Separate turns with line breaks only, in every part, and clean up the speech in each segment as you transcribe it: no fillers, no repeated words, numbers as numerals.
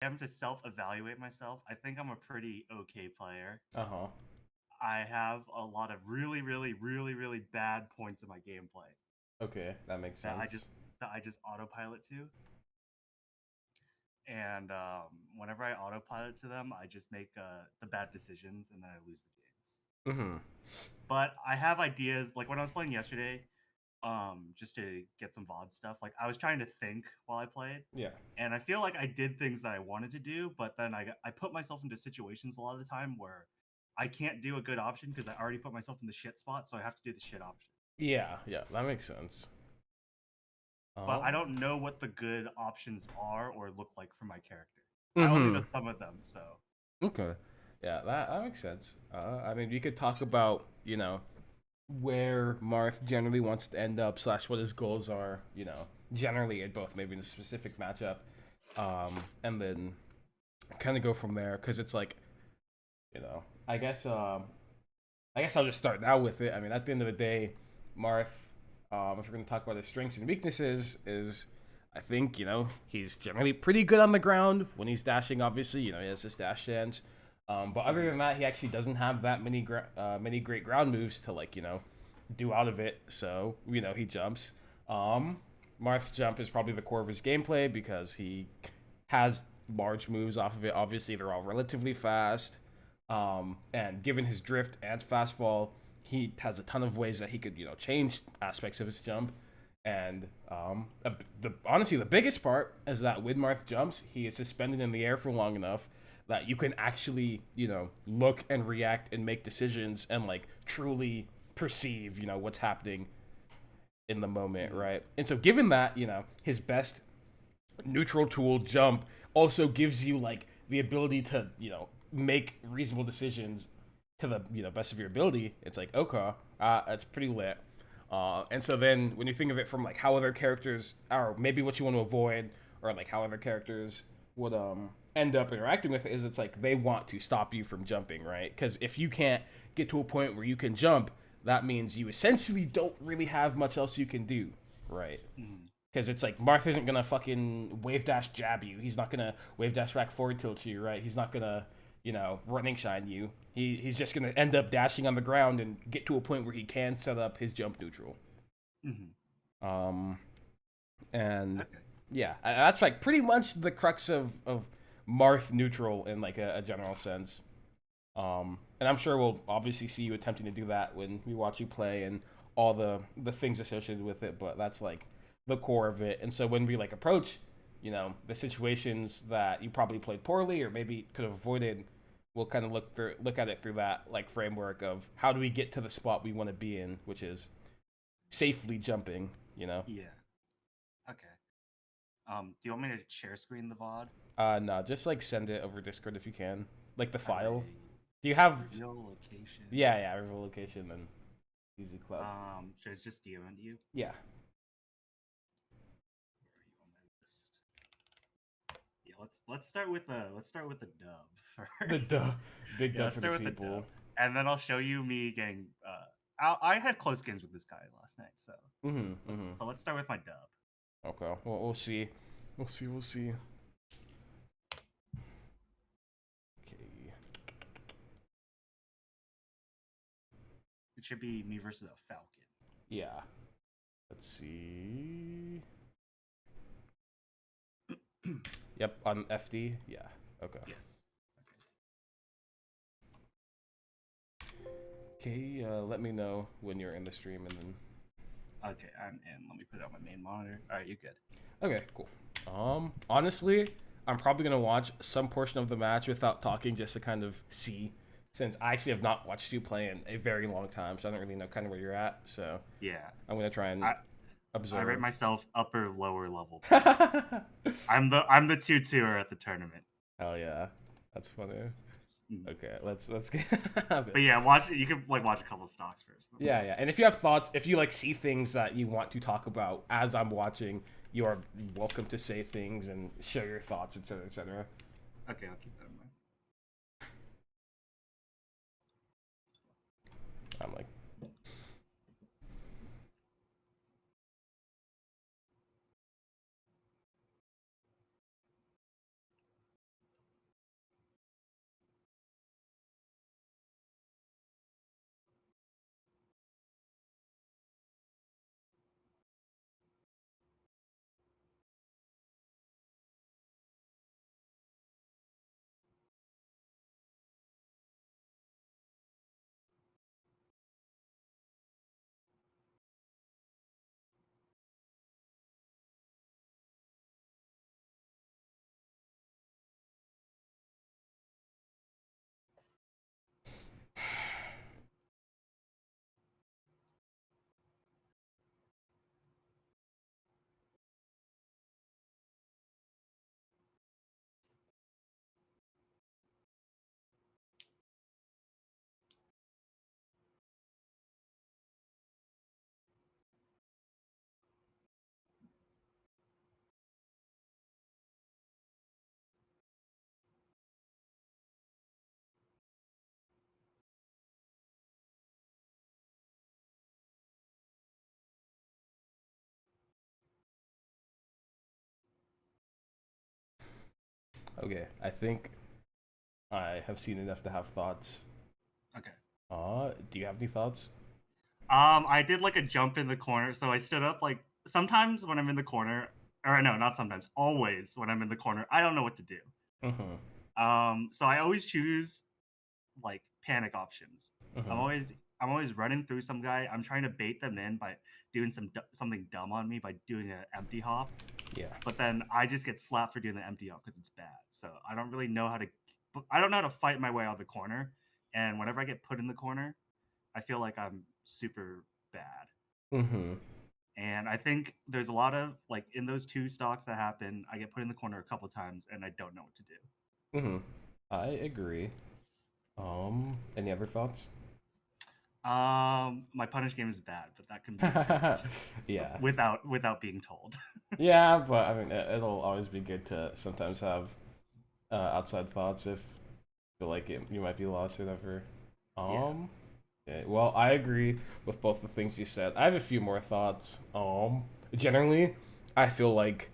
am to self-evaluate myself, I think I'm a pretty okay player.
Uh-huh.
I have a lot of really, really, really, really bad points in my gameplay
Okay, that makes
that I
sense.
just that I just autopilot to, and whenever I autopilot to them, I just make the bad decisions, and then I lose the games.
Mm-hmm.
But I have ideas. Like when I was playing yesterday, just to get some VOD stuff. Like I was trying to think while I played,
Yeah.
and I feel like I did things that I wanted to do, but then I put myself into situations a lot of the time where I can't do a good option because I already put myself in the shit spot, so I have to do the shit option.
Yeah, yeah, that makes sense.
But I
Um,
don't know what the good options are or look like for my character. I only know
mm-hmm.
some of them, so
Okay. Yeah, that makes sense. I mean, we could talk about, where Marth generally wants to end up, slash what his goals are, generally at both, maybe in a specific matchup. And then kind of go from there, because it's like, you know, I guess, I guess I'll just start now with it. I mean, at the end of the day, Marth, if we're going to talk about his strengths and weaknesses, is I think, he's generally pretty good on the ground when he's dashing, obviously. He has his dash dance. But other than that, he actually doesn't have that many great ground moves to, like, do out of it. So, he jumps. Marth's jump is probably the core of his gameplay because he has large moves off of it. Obviously, they're all relatively fast. And given his drift and fast fall, he has a ton of ways that he could, change aspects of his jump. And honestly, the biggest part is that when Marth jumps, he is suspended in the air for long enough that you can actually, look and react and make decisions and like truly perceive, what's happening in the moment, right? And so, given that, his best neutral tool jump also gives you like the ability to make reasonable decisions to the best of your ability. It's like, okay, that's pretty lit. And so then when you think of it from like how other characters, or maybe what you want to avoid, or like how other characters would end up interacting with it, is it's like they want to stop you from jumping, right? Because if you can't get to a point where you can jump, that means you essentially don't really have much else you can do, right?
mm,
Because it's like Marth isn't gonna fucking wave dash jab you. He's not gonna wave dash rack forward tilt you, right? He's not gonna, running shine you. He's just gonna end up dashing on the ground and get to a point where he can set up his jump neutral.
mm-hmm.
Um, and
Okay.
yeah, that's like pretty much the crux of Marth neutral in like a general sense. And I'm sure we'll obviously see you attempting to do that when we watch you play and all the things associated with it. But that's like the core of it. And so when we like approach, the situations that you probably played poorly or maybe could have avoided, we'll kind of look at it through that like framework of how do we get to the spot we want to be in, which is safely jumping.
Yeah. Okay. Do you want me to share screen the VOD?
No, just like send it over Discord if you can, like the
All
file.
right.
Do you have?
Reveal location.
Yeah, yeah, reveal location and easy club.
Should I just DM it to you?
Yeah.
Where are you on my list? Yeah, let's start with the dub
The dub,
first.
big
Yeah,
dub
let's
for the
start with the dub,
people.
and then I'll show you me getting. I had close games with this guy last night, so
Mm-hmm.
let's start with my dub.
Okay. Well, we'll see. We'll see. Okay.
It should be me versus a Falcon.
Yeah. Let's see. Yep, on FD. Yeah. Okay.
Yes.
Okay. Let me know when you're in the stream, and then.
Okay, I'm in. Let me put it on my main monitor. All right, you good?
Okay. Cool. Honestly, I'm probably gonna watch some portion of the match without talking, just to kind of see, since I actually have not watched you play in a very long time, so I don't really know kind of where you're at. So
Yeah.
I'm gonna try and
I rate
observe.
myself upper lower level player.
Hell
I'm the 2-2er at the tournament.
yeah, that's funny.
Mm.
Okay, let's get.
But yeah, watch. You can like watch a couple stocks first.
Yeah, yeah. And if you have thoughts, if you like see things that you want to talk about as I'm watching, you are welcome to say things and share your thoughts, etc., etc.
Okay, I'll keep that in mind.
I'm like, Okay. I think I have seen enough to have thoughts.
Okay.
Do you have any thoughts?
I did like a jump in the corner, so I stood up. Like sometimes when I'm in the corner, or no, not sometimes, always when I'm in the corner, I don't know what to do.
Mm-hmm.
So I always choose like panic options. I'm
Mm-hmm.
always I'm always running through some guy. I'm trying to bait them in by doing something dumb on me by doing an empty hop.
Yeah.
But then I just get slapped for doing the empty hop because it's bad. So I don't really know how to. I don't know how to fight my way out of the corner. And whenever I get put in the corner, I feel like I'm super bad.
Mm-hmm.
And I think there's a lot of like in those two stocks that happen, I get put in the corner a couple times and I don't know what to do.
Mm-hmm. I agree. Any other thoughts?
My punish game is bad, but that can be improved
Yeah.
without being told.
Yeah, but I mean, it'll always be good to sometimes have outside thoughts if you feel like you might be lost or whatever.
Yeah.
Okay, well, I agree with both the things you said. I have a few more thoughts. Generally, I feel like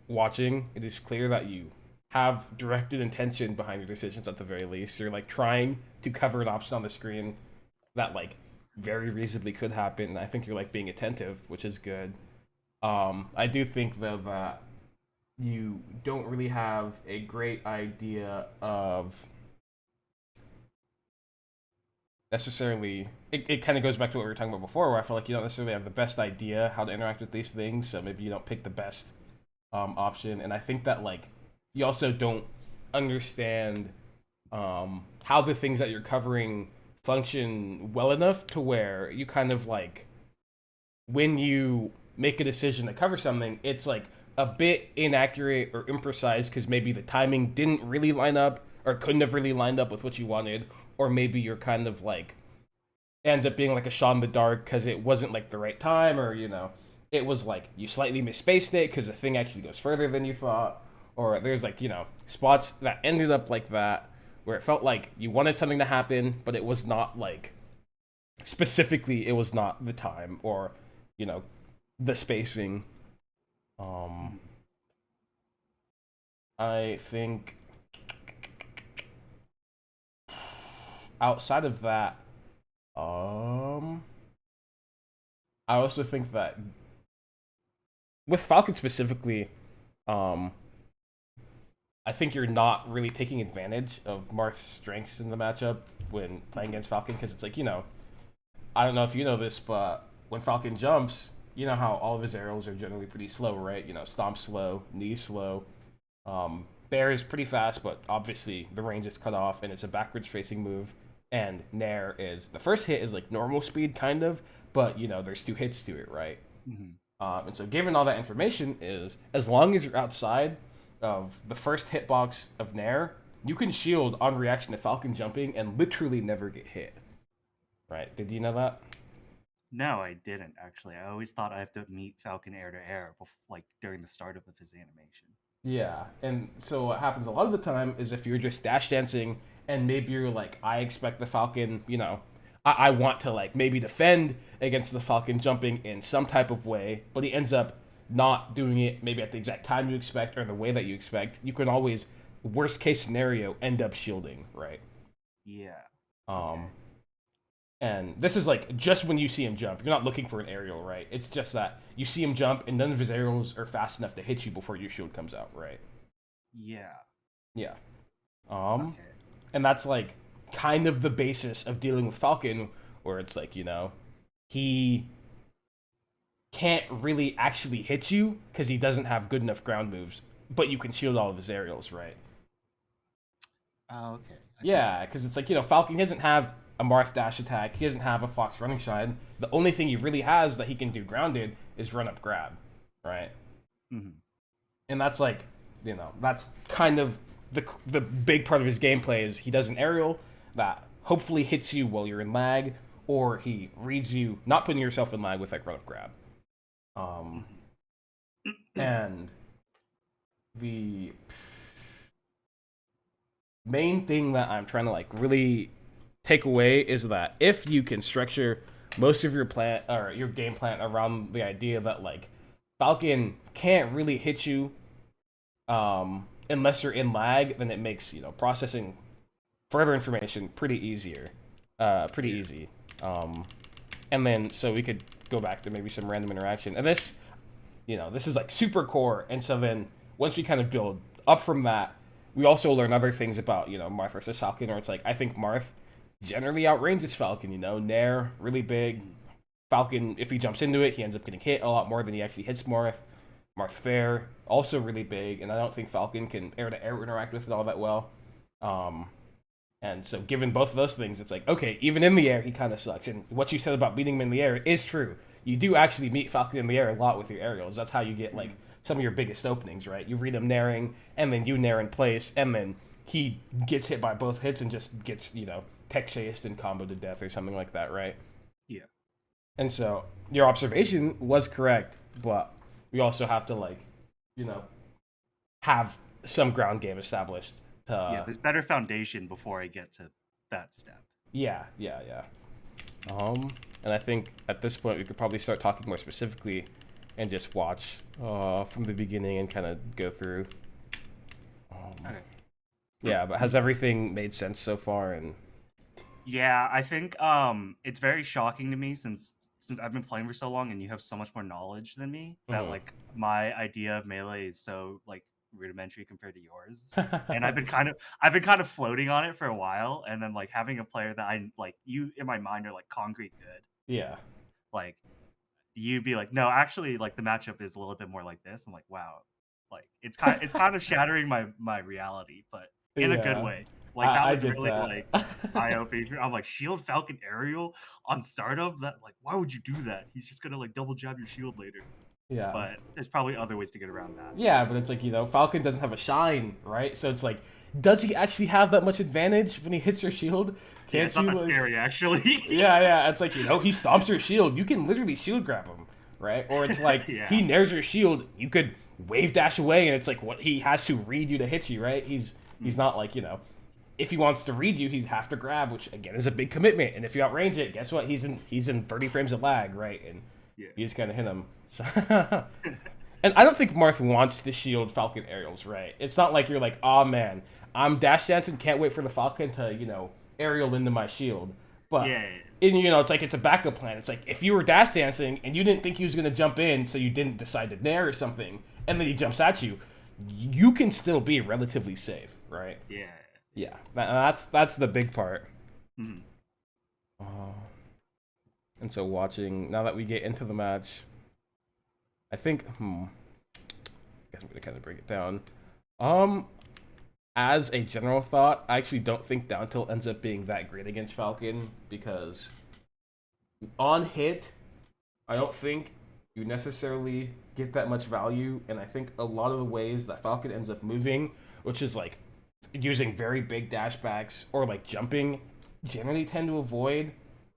watching, it is clear that you have directed intention behind your decisions at the very least. You're like trying to cover an option on the screen that like very reasonably could happen. And I think you're like being attentive, which is good. I do think though that you don't really have a great idea of necessarily it kind of goes back to what we were talking about before, where I feel like you don't necessarily have the best idea how to interact with these things, so maybe you don't pick the best option. And I think that like you also don't understand how the things that you're covering function well enough to where you kind of like when you make a decision to cover something, it's like a bit inaccurate or imprecise because maybe the timing didn't really line up or couldn't have really lined up with what you wanted, or maybe you're kind of like ends up being like a shot in the dark because it wasn't like the right time, or it was like you slightly misspaced it because the thing actually goes further than you thought, or there's like spots that ended up like that where it felt like you wanted something to happen but it was not like specifically it was not the time or you know the spacing. um I think outside of that, um I also think that with Falcon specifically, um I think you're not really taking advantage of Marth's strengths in the matchup when playing against Falcon, because it's like, I don't know if you know this, but when Falcon jumps, you know how all of his aerials are generally pretty slow, right? Stomp slow, knee slow. Bear is pretty fast, but obviously the range is cut off and it's a backwards facing move. And Nair is the first hit is like normal speed, kind of, but there's two hits to it, right?
Mm-hmm.
And so, given all that information, is as long as you're outside of the first hitbox of Nair, you can shield on reaction to Falcon jumping and literally never get hit. Right? Did you know that?
No, I didn't actually. I always thought I have to meet Falcon air to air, like during the startup of his animation.
Yeah, and so what happens a lot of the time is if you're just dash dancing and maybe you're like, I expect the Falcon, I want to like maybe defend against the Falcon jumping in some type of way, but he ends up not doing it maybe at the exact time you expect or in the way that you expect. You can always, worst case scenario, end up shielding, right?
Yeah. Okay.
Um, and this is like just when you see him jump. You're not looking for an aerial, right? It's just that you see him jump and none of his aerials are fast enough to hit you before your shield comes out, right?
Yeah.
Yeah. Um,
Okay.
and that's like kind of the basis of dealing with Falcon, where it's like, he can't really actually hit you because he doesn't have good enough ground moves, but you can shield all of his aerials, right?
Oh, okay. I see what you
Yeah, because it's like, Falcon doesn't have a Marth dash attack, he doesn't have a Fox running shine. The only thing he really has that he can do grounded is run up grab, right?
mean. Mm-hmm.
And that's like, that's kind of the big part of his gameplay is he does an aerial that hopefully hits you while you're in lag, or he reads you not putting yourself in lag with like run up grab. Um, and the main thing that I'm trying to like really take away is that if you can structure most of your plan or your game plan around the idea that like Falcon can't really hit you unless you're in lag, then it makes processing further information pretty easy. And then so we could go back to maybe some random interaction. And this, this is like super core. And so then once we kind of build up from that, we also learn other things about, Marth versus Falcon, where it's like, I think Marth generally outranges Falcon, Nair, really big. Falcon, if he jumps into it, he ends up getting hit a lot more than he actually hits Marth. Marth fair, also really big, and I don't think Falcon can air-to-air interact with it all that well. And so given both of those things, it's like, okay, even in the air, he kind of sucks. And what you said about beating him in the air is true. You do actually meet Falcon in the air a lot with your aerials. That's how you get, like, some of your biggest openings, right? You read him nairing, and then you nair in place, and then he gets hit by both hits and just gets, tech chased and combo to death or something like that, right?
Yeah.
And so your observation was correct, but we also have to, like, have some ground game established.
There's better foundation before I get to that step.
Yeah. And I think at this point we could probably start talking more specifically and just watch from the beginning and kind of go through.
Okay.
Yeah, but has everything made sense so far? And
yeah, I think it's very shocking to me since I've been playing for so long and you have so much more knowledge than me that like my idea of melee is so like rudimentary compared to yours. And I've been kind of floating on it for a while, and then like having a player that I like, you in my mind are like concrete good.
Yeah.
Like you'd be like, no, actually like the matchup is a little bit more like this. I'm like, wow. Like it's kind of shattering my reality, but in a good way. Like that was really like eye-opening. I'm like, shield Falcon aerial on startup? That like, why would you do that? He's just gonna like double jab your shield later.
Yeah.
But there's probably other ways to get around that.
Yeah, but it's like, Falcon doesn't have a shine, right? So it's like, does he actually have that much advantage when he hits your shield?
Can't it's not that scary, actually.
yeah. It's like, he stomps your shield. You can literally shield grab him, right? Or it's like, he nairs your shield. You could wave dash away, and it's like, what he has to read you to hit you, right? He's not like, if he wants to read you, he'd have to grab, which again is a big commitment. And if you outrange it, guess what? He's in 30 frames of lag, right? And you just kind of hit him. So and I don't think Marth wants to shield Falcon aerials, right? It's not like you're like, oh man, I'm dash dancing, can't wait for the Falcon to, aerial into my shield. But it's like it's a backup plan. It's like if you were dash dancing and you didn't think he was gonna jump in, so you didn't decide to nair or something, and then he jumps at you, you can still be relatively safe, right? Yeah. That's the big part.
Mm-hmm.
And so watching, now that we get into the match, I think, I guess I'm going to kind of break it down. As a general thought, I actually don't think down tilt ends up being that great against Falcon, because on hit, I don't think you necessarily get that much value, and I think a lot of the ways that Falcon ends up moving, which is like using very big dashbacks or like jumping, generally tend to avoid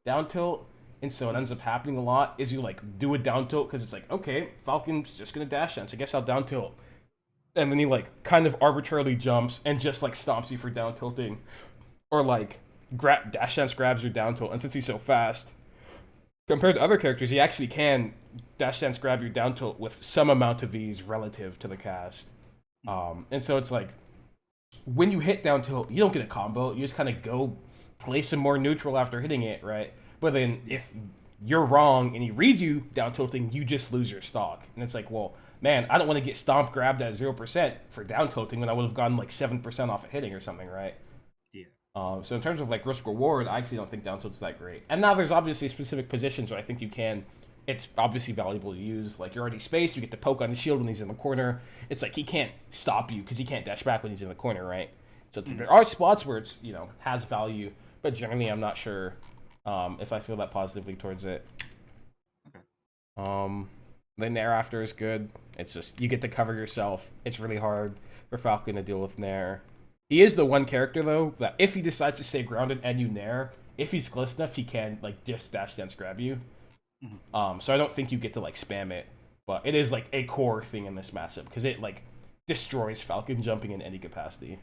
down tilt. And so it ends up happening a lot is you like do a down tilt because it's like, okay, Falcon's just gonna dash dance, I guess I'll down tilt, and then he like kind of arbitrarily jumps and just like stomps you for down tilting, or like dash dance grabs your down tilt, and since he's so fast compared to other characters, he actually can dash dance grab your down tilt with some amount of ease relative to the cast. And so it's like when you hit down tilt, you don't get a combo, you just kind of go play some more neutral after hitting it, right? But then if you're wrong and he reads you down tilting, you just lose your stock. And it's like, well, man, I don't want to get stomp grabbed at 0% for down tilting when I would have gotten like 7% off of hitting or something, right?
Yeah.
So in terms of like risk reward, I actually don't think down tilt's that great. And now there's obviously specific positions where I think you can. It's obviously valuable to use. Like you're already spaced, you get to poke on his shield when he's in the corner. It's like he can't stop you because he can't dash back when he's in the corner, right? So there are spots where it's has value, but generally I'm not sure if I feel that positively towards it.
Okay.
The Nair after is good. It's just you get to cover yourself. It's really hard for Falcon to deal with Nair. He is the one character though that if he decides to stay grounded and you Nair, if he's close enough, he can like just dash dance grab you. So I don't think you get to like spam it, but it is like a core thing in this matchup because it like destroys Falcon jumping in any capacity,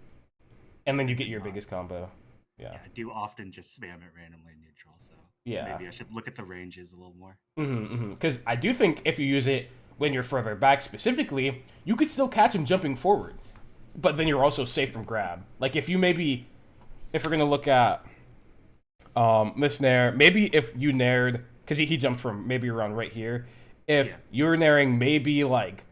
and then you get your biggest combo. Yeah,
I do often just spam it randomly neutral, so maybe I should look at the ranges a little more.
Because I do think if you use it when you're further back specifically, you could still catch him jumping forward. but then you're also safe from grab. Like if we're gonna look at this nair, maybe if you nared, because he jumped from maybe around right here. If you're nairing maybe like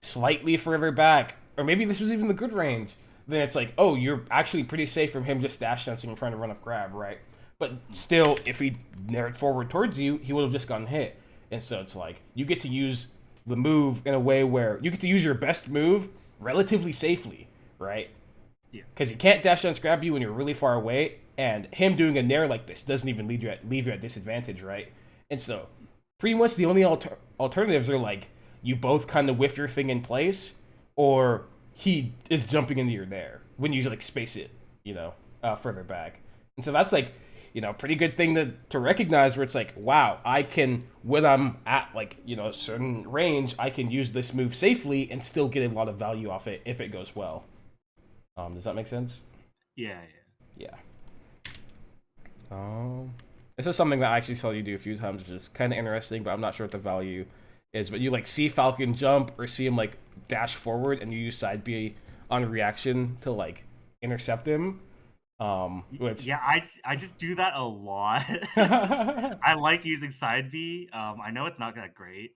slightly further back, or maybe this was even the good range, then it's like, oh, you're actually pretty safe from him just dash dancing and trying to run up grab, right? But still, if he nared forward towards you, he would have just gotten hit. And so it's like, you get to use the move in a way where you get to use your best move relatively safely, right?
Yeah.
Because he can't dash dance grab you when you're really far away, and him doing a nair like this doesn't even leave you at disadvantage, right? And so, pretty much the only alternatives are like, you both kind of whiff your thing in place, or he is jumping into your nair when you like space it, further back. And so that's like, pretty good thing to recognize, where it's like, wow, I can, when I'm at like, a certain range, I can use this move safely and still get a lot of value off it if it goes well. Does that make sense?
Yeah.
This is something that I actually saw you do a few times, which is kind of interesting, but I'm not sure what the value is. But you like see Falcon jump or see him like dash forward, and you use side B on reaction to like intercept him. Which
I just do that a lot. I like using side B. I know it's not that great.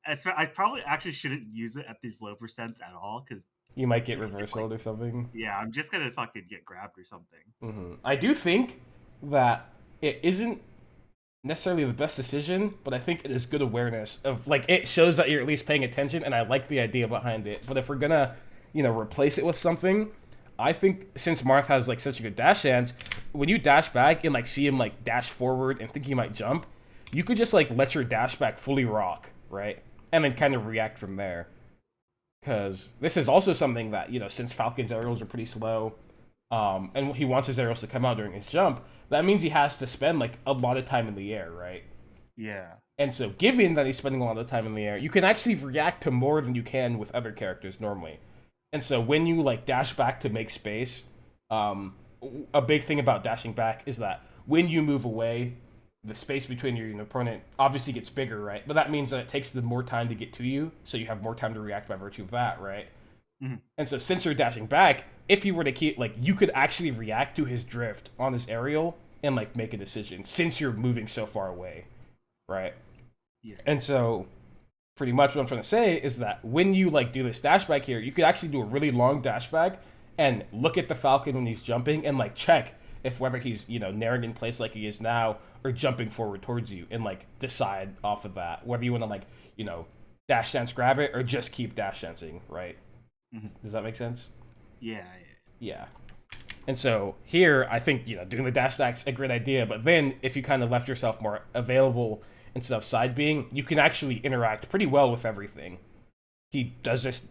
I probably actually shouldn't use it at these low percents at all, because
you might get reversaled or something.
Yeah, I'm just gonna fucking get grabbed or something.
Mm-hmm. I do think that it isn't necessarily the best decision, but I think it is good awareness of, like, it shows that you're at least paying attention, and I like the idea behind it. But if we're gonna, replace it with something, I think since Marth has like such a good dash dance, when you dash back and like see him like dash forward and think he might jump, you could just like let your dash back fully rock, right? And then kind of react from there. Because this is also something that, since Falcon's aerials are pretty slow, and he wants his aerials to come out during his jump, that means he has to spend like a lot of time in the air, right?
Yeah.
And so given that he's spending a lot of time in the air, you can actually react to more than you can with other characters normally. And so when you like dash back to make space, a big thing about dashing back is that when you move away, the space between you and your opponent obviously gets bigger, right? But that means that it takes them more time to get to you, so you have more time to react by virtue of that, right?
Mm-hmm.
And so since you're dashing back, if you were to keep, like, you could actually react to his drift on his aerial and, like, make a decision, since you're moving so far away, right?
Yeah.
And so pretty much what I'm trying to say is that when you, like, do this dash back here, you could actually do a really long dash back and look at the Falcon when he's jumping and, like, check if whether he's, nairing in place like he is now or jumping forward towards you, and, like, decide off of that whether you want to, like, dash dance grab it or just keep dash dancing, right?
Mm-hmm.
Does that make sense?
Yeah.
And so here, I think, doing the dash dash a great idea, but then if you kind of left yourself more available instead of side being, you can actually interact pretty well with everything. He does this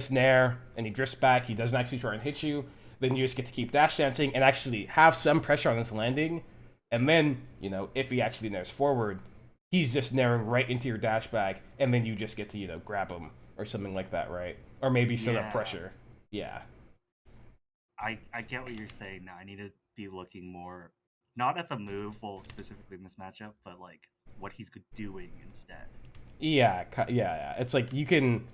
nair, and he drifts back, he doesn't actually try and hit you, then you just get to keep dash dancing and actually have some pressure on his landing, and then, if he actually nairs forward, he's just nairing right into your dash back, and then you just get to, grab him, or something like that, right? Or maybe set up pressure. Yeah.
I get what you're saying now. I need to be looking more, not at the move, well, specifically in this matchup, but, like, what he's doing instead.
Yeah. It's like you can...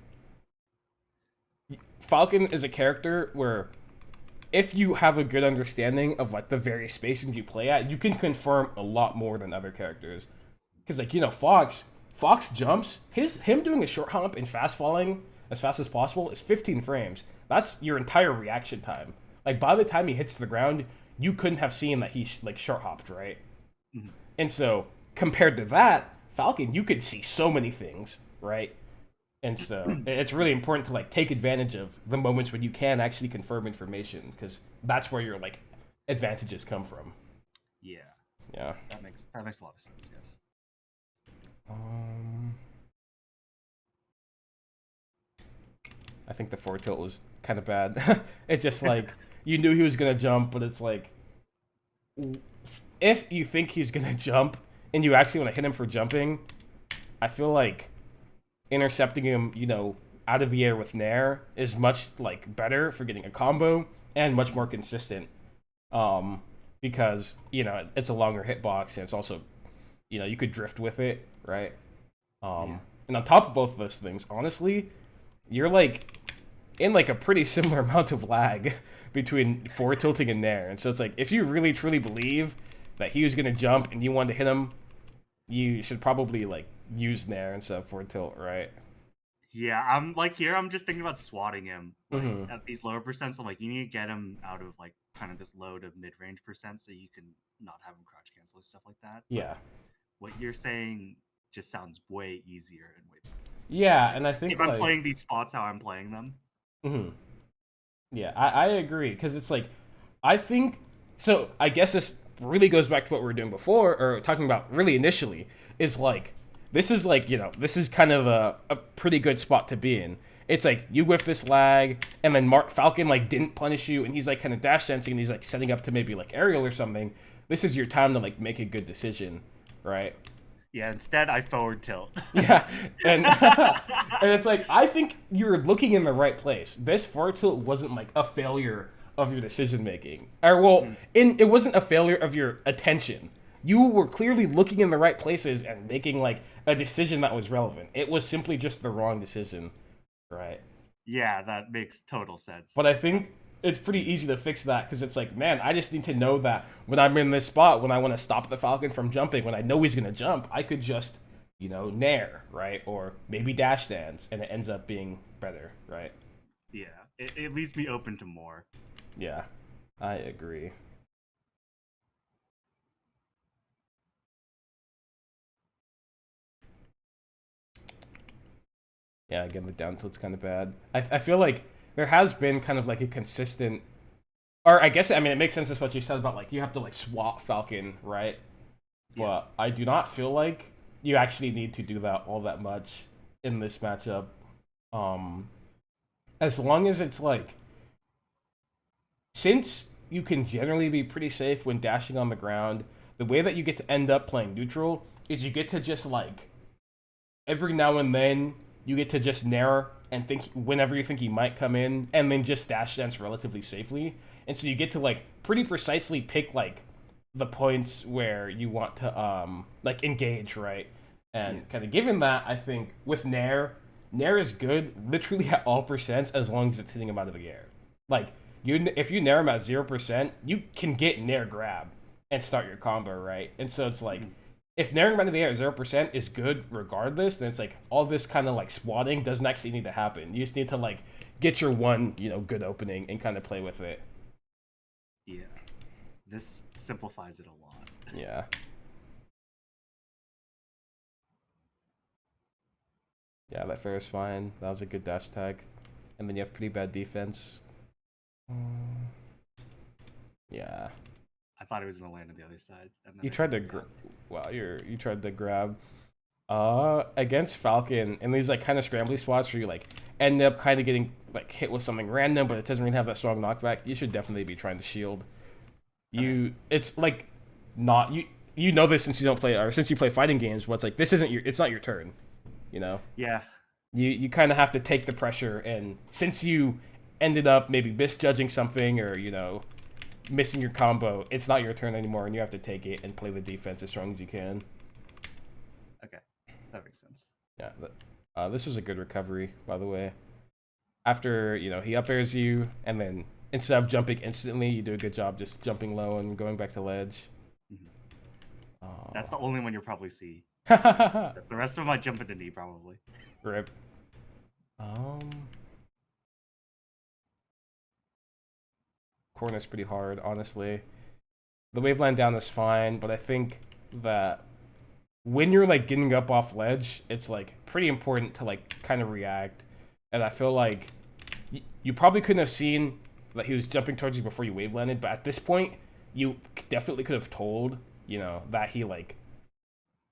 Falcon is a character where if you have a good understanding of, like, the various spaces you play at, you can confirm a lot more than other characters. Because, like, Fox jumps, him doing a short hump and fast falling as fast as possible is 15 frames. That's your entire reaction time. Like, by the time he hits the ground, you couldn't have seen that he, like, short hopped, right?
Mm-hmm.
And so, compared to that, Falcon, you could see so many things, right? And so, it's really important to, like, take advantage of the moments when you can actually confirm information, because that's where your, like, advantages come from.
Yeah. That makes a lot of sense, yes.
I think the forward tilt was kind of bad. It just, like, you knew he was going to jump, but it's like, if you think he's going to jump and you actually want to hit him for jumping, I feel like intercepting him, out of the air with nair is much, like, better for getting a combo and much more consistent. Because, it's a longer hitbox, and it's also, you could drift with it, right? And on top of both of those things, honestly, you're, like, in like a pretty similar amount of lag between forward tilting and nair. And so it's like, if you really truly believe that he was gonna jump and you wanted to hit him, you should probably like use nair instead of forward tilt, right?
Yeah, I'm like here. I'm just thinking about swatting him like
Mm-hmm.
at these lower percents. I'm like, you need to get him out of like kind of this low to mid range percent so you can not have him crouch cancel and stuff like that. But
Yeah.
what you're saying just sounds way easier and way better.
Yeah,
Like
and I think
if I'm
like,
playing these spots how I'm playing them.
mm-hmm. Yeah, I agree because it's like, I think so. I guess this really goes back to what we were doing before, or talking about really initially. Is like, this is like, this is kind of a pretty good spot to be in. It's like you whiff this lag, and then Falcon like didn't punish you, and he's like kind of dash dancing, and he's like setting up to maybe like aerial or something. This is your time to like make a good decision, right?
Yeah, instead I forward tilt.
Yeah, and and it's like, I think you're looking in the right place. This forward tilt wasn't like a failure of your decision making, or well, it wasn't a failure of your attention. You were clearly looking in the right places and making like a decision that was relevant. It was simply just the wrong decision, right?
Yeah, that makes total sense.
But I think it's pretty easy to fix that because it's like, man, I just need to know that when I'm in this spot, when I want to stop the Falcon from jumping, when I know he's gonna jump, I could just, nair, right, or maybe dash dance, and it ends up being better, right?
Yeah, it leaves me open to more.
Yeah, I agree. Yeah, again, the down tilt's kind of bad. I feel like there has been kind of like a consistent, or I guess, I mean, it makes sense as what you said about like you have to like swap Falcon, right?
Yeah.
But I do not feel like you actually need to do that all that much in this matchup. Um, as long as it's like, since you can generally be pretty safe when dashing on the ground, the way that you get to end up playing neutral is you get to just like, every now and then you get to just nair and think whenever you think he might come in, and then just dash dance relatively safely. And so you get to like pretty precisely pick like the points where you want to like engage, right? And kind of given that, I think with nair is good literally at all percents as long as it's hitting him out of the air. Like, if you nair him at 0%, you can get nair grab and start your combo, right? And so it's like, if nairing him out of the air at 0% is good regardless, then it's like all this kind of like swatting doesn't actually need to happen. You just need to like get your one, good opening and kind of play with it.
Yeah. This simplifies it a lot.
Yeah. Yeah, that fair is fine. That was a good dash tag. And then you have pretty bad defense. Yeah.
I thought it was gonna land on the other side. And then
You tried to you tried to grab against Falcon in these like kind of scrambly spots where you like end up kind of getting like hit with something random, but it doesn't really have that strong knockback. You should definitely be trying to shield. It's like not you know this since you don't play, or since you play fighting games. What's like, it's not your turn,
Yeah.
You kind of have to take the pressure, and since you ended up maybe misjudging something, or missing your combo, it's not your turn anymore, and you have to take it and play the defense as strong as you can.
Okay, that makes sense.
Yeah, this was a good recovery, by the way. After he up airs you, and then instead of jumping instantly, you do a good job just jumping low and going back to ledge.
That's the only one you'll probably see. The rest of them I jump into knee probably.
Rip. Corner's pretty hard, honestly. The waveline down is fine, but I think that when you're like getting up off ledge, it's like pretty important to like kind of react. And I feel like you probably couldn't have seen that he was jumping towards you before you wave landed, but at this point, you definitely could have told, that he like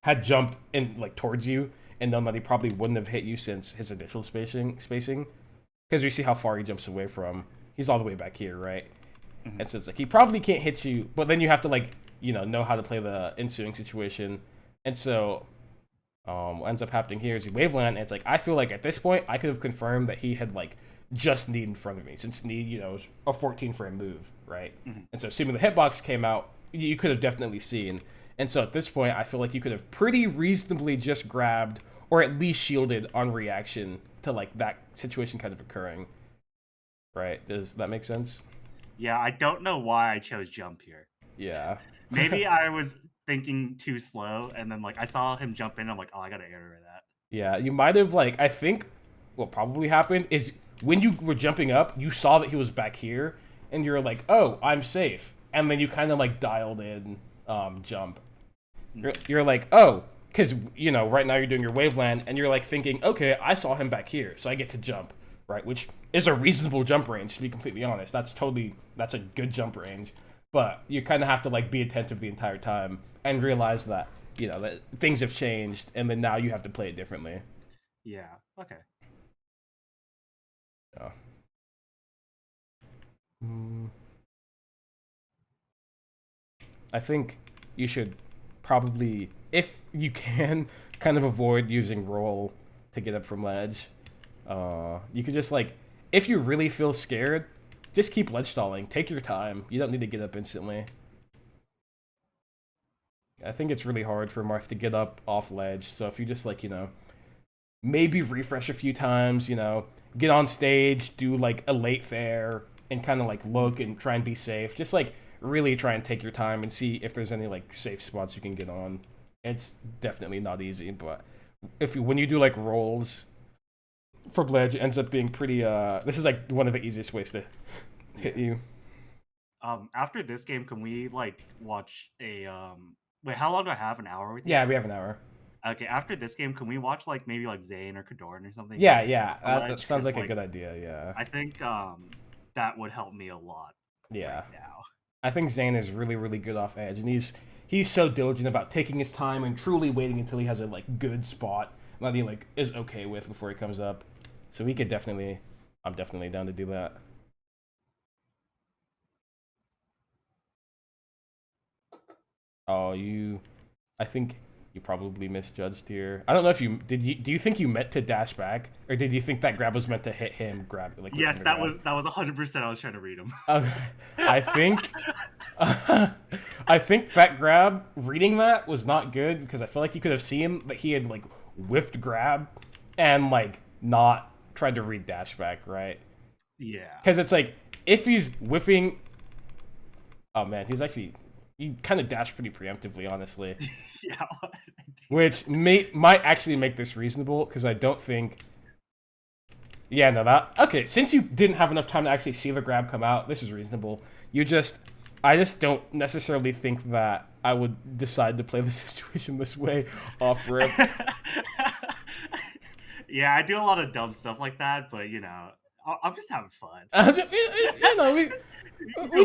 had jumped in like towards you, and known that he probably wouldn't have hit you since his initial spacing. Because we see how far he jumps away from. He's all the way back here, right? Mm-hmm. And so it's like he probably can't hit you, but then you have to like know how to play the ensuing situation. And so what ends up happening here is he waveland, and it's like, I feel like at this point I could have confirmed that he had like just need in front of me, since need is a 14 frame move, right? Mm-hmm. And so assuming the hitbox came out, you could have definitely seen. And so at this point, I feel like you could have pretty reasonably just grabbed, or at least shielded on reaction to like that situation kind of occurring. right? Does that make sense?
Yeah, I don't know why I chose jump here.
Yeah.
Maybe I was thinking too slow, and then like I saw him jump in. I'm like, oh, I gotta error that.
Yeah, you might have like I think what probably happened is when you were jumping up, you saw that he was back here, and you're like, "Oh, I'm safe," and then you kind of like dialed in jump. You're like, "Oh," because you know right now you're doing your waveland, and you're like thinking, "Okay, I saw him back here, so I get to jump," right? Which is a reasonable jump range to be completely honest. That's a good jump range, but you kind of have to like be attentive the entire time and realize that you know that things have changed, and then now you have to play it differently.
Yeah. Okay.
Yeah. Mm, I think you should probably, if you can, kind of avoid using roll to get up from ledge. You could just like, if you really feel scared, just keep ledge stalling. Take your time. You don't need to get up instantly. I think it's really hard for Marth to get up off ledge. So if you just like, you know, maybe refresh a few times, you know, get on stage, do like a late fair, and kind of like look and try and be safe. Just like really try and take your time and see if there's any like safe spots you can get on. It's definitely not easy, but if you, when you do like rolls for ledge, it ends up being pretty. This is like one of the easiest ways to hit you.
After this game, can we like watch a Wait, how long do I have? An hour with you?
Yeah, we have an hour.
Okay, after this game, can we watch like maybe like Zane or Kadoran or something?
Yeah,
Like,
yeah, that
ledge?
sounds
'Cause,
like a good idea. Yeah,
I think that would help me a lot
yeah.
right now.
I think Zane is really, really good off edge, and he's so diligent about taking his time and truly waiting until he has a like good spot that he like is okay with before he comes up. So we could definitely, I'm definitely down to do that. Oh, I think you probably misjudged here. I don't know if you did. Do you think you meant to dash back, or did you think that grab was meant to hit him? Grab like
Yes, that was 100%. I was trying to read him.
I think I think that grab reading that was not good because I feel like you could have seen that he had like whiffed grab and like not tried to read dash back, right?
Yeah.
Because it's like if he's whiffing, oh man, he's actually he kind of dashed pretty preemptively, honestly.
Yeah.
Which might actually make this reasonable because I don't think. Yeah, no, that okay. Since you didn't have enough time to actually see the grab come out, this is reasonable. I just don't necessarily think that I would decide to play the situation this way off rip.
Yeah, I do a lot of dumb stuff like that, but you know, I'm just having fun.
You know, we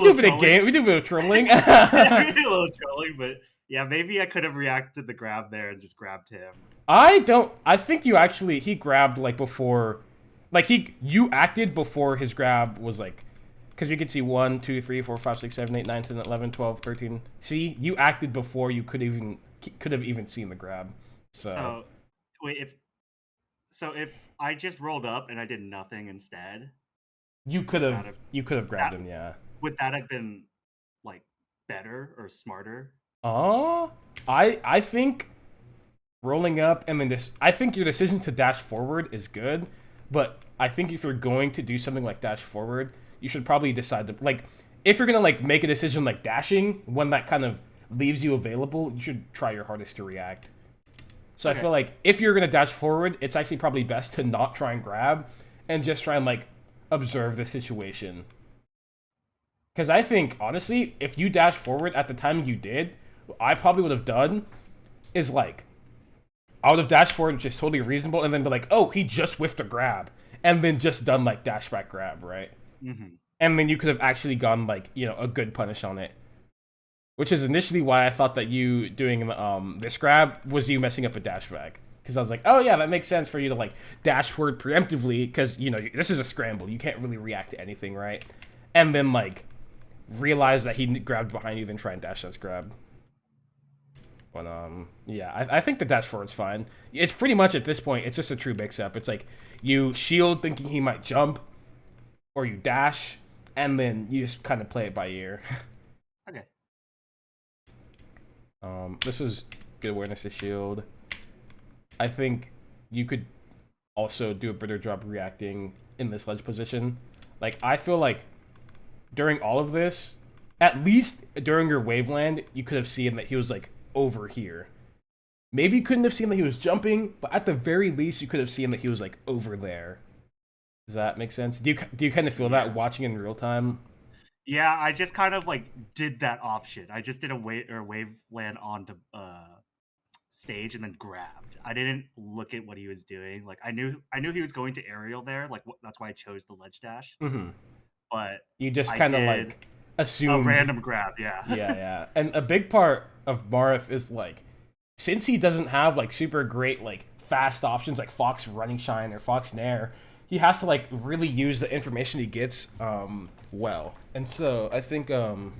do a bit of game, we do a bit of trolling.
We do a little trolling, but yeah, maybe I could have reacted to the grab there and just grabbed him.
I think he grabbed like before, like you acted before his grab was like, because you could see 1, 2, 3, 4, 5, 6, 7, 8, 9, 10, 11, 12, 13. See, you acted before you could have even seen the grab. So
wait, if I just rolled up and I did nothing instead,
you could have grabbed him, yeah.
Would that have been like better or smarter?
I think rolling up and then I think your decision to dash forward is good, but I think if you're going to do something like dash forward, you should probably decide to like if you're gonna like make a decision like dashing when that kind of leaves you available, you should try your hardest to react. So okay. I feel like if you're gonna dash forward, it's actually probably best to not try and grab and just try and like observe the situation. Because I think honestly, if you dash forward at the time you did, what I probably would have done is like I would have dashed forward, which is totally reasonable, and then be like, oh, he just whiffed a grab, and then just done like dash back grab, right?
Mm-hmm.
And then you could have actually gone like, you know, a good punish on it. Which is initially why I thought that you doing this grab was you messing up a dash back. Because I was like, oh yeah, that makes sense for you to like dash forward preemptively, because, you know, this is a scramble. You can't really react to anything, right? And then like realize that he grabbed behind you, then try and dash that grab. But yeah, I think the dash forward's fine. It's pretty much at this point, it's just a true mix-up. It's like you shield thinking he might jump, or you dash, and then you just kind of play it by ear.
Okay.
This was good awareness to shield. I think you could also do a better job reacting in this ledge position. Like, I feel like during all of this, at least during your waveland, you could have seen that he was like over here. Maybe you couldn't have seen that he was jumping, but at the very least, you could have seen that he was like over there. Does that make sense? Do you kind of feel that watching in real time?
Yeah, I just kind of like did that option. I just did a waveland onto stage and then grabbed. I didn't look at what he was doing. Like I knew he was going to aerial there. Like that's why I chose the ledge dash.
Mm-hmm.
But
You just
I
kind of
did
like
a
assumed.
random grab. Yeah.
Yeah, yeah. And a big part of Marth is like, since he doesn't have like super great like fast options like Fox Running Shine or Fox Nair, he has to like really use the information he gets well. And so I think in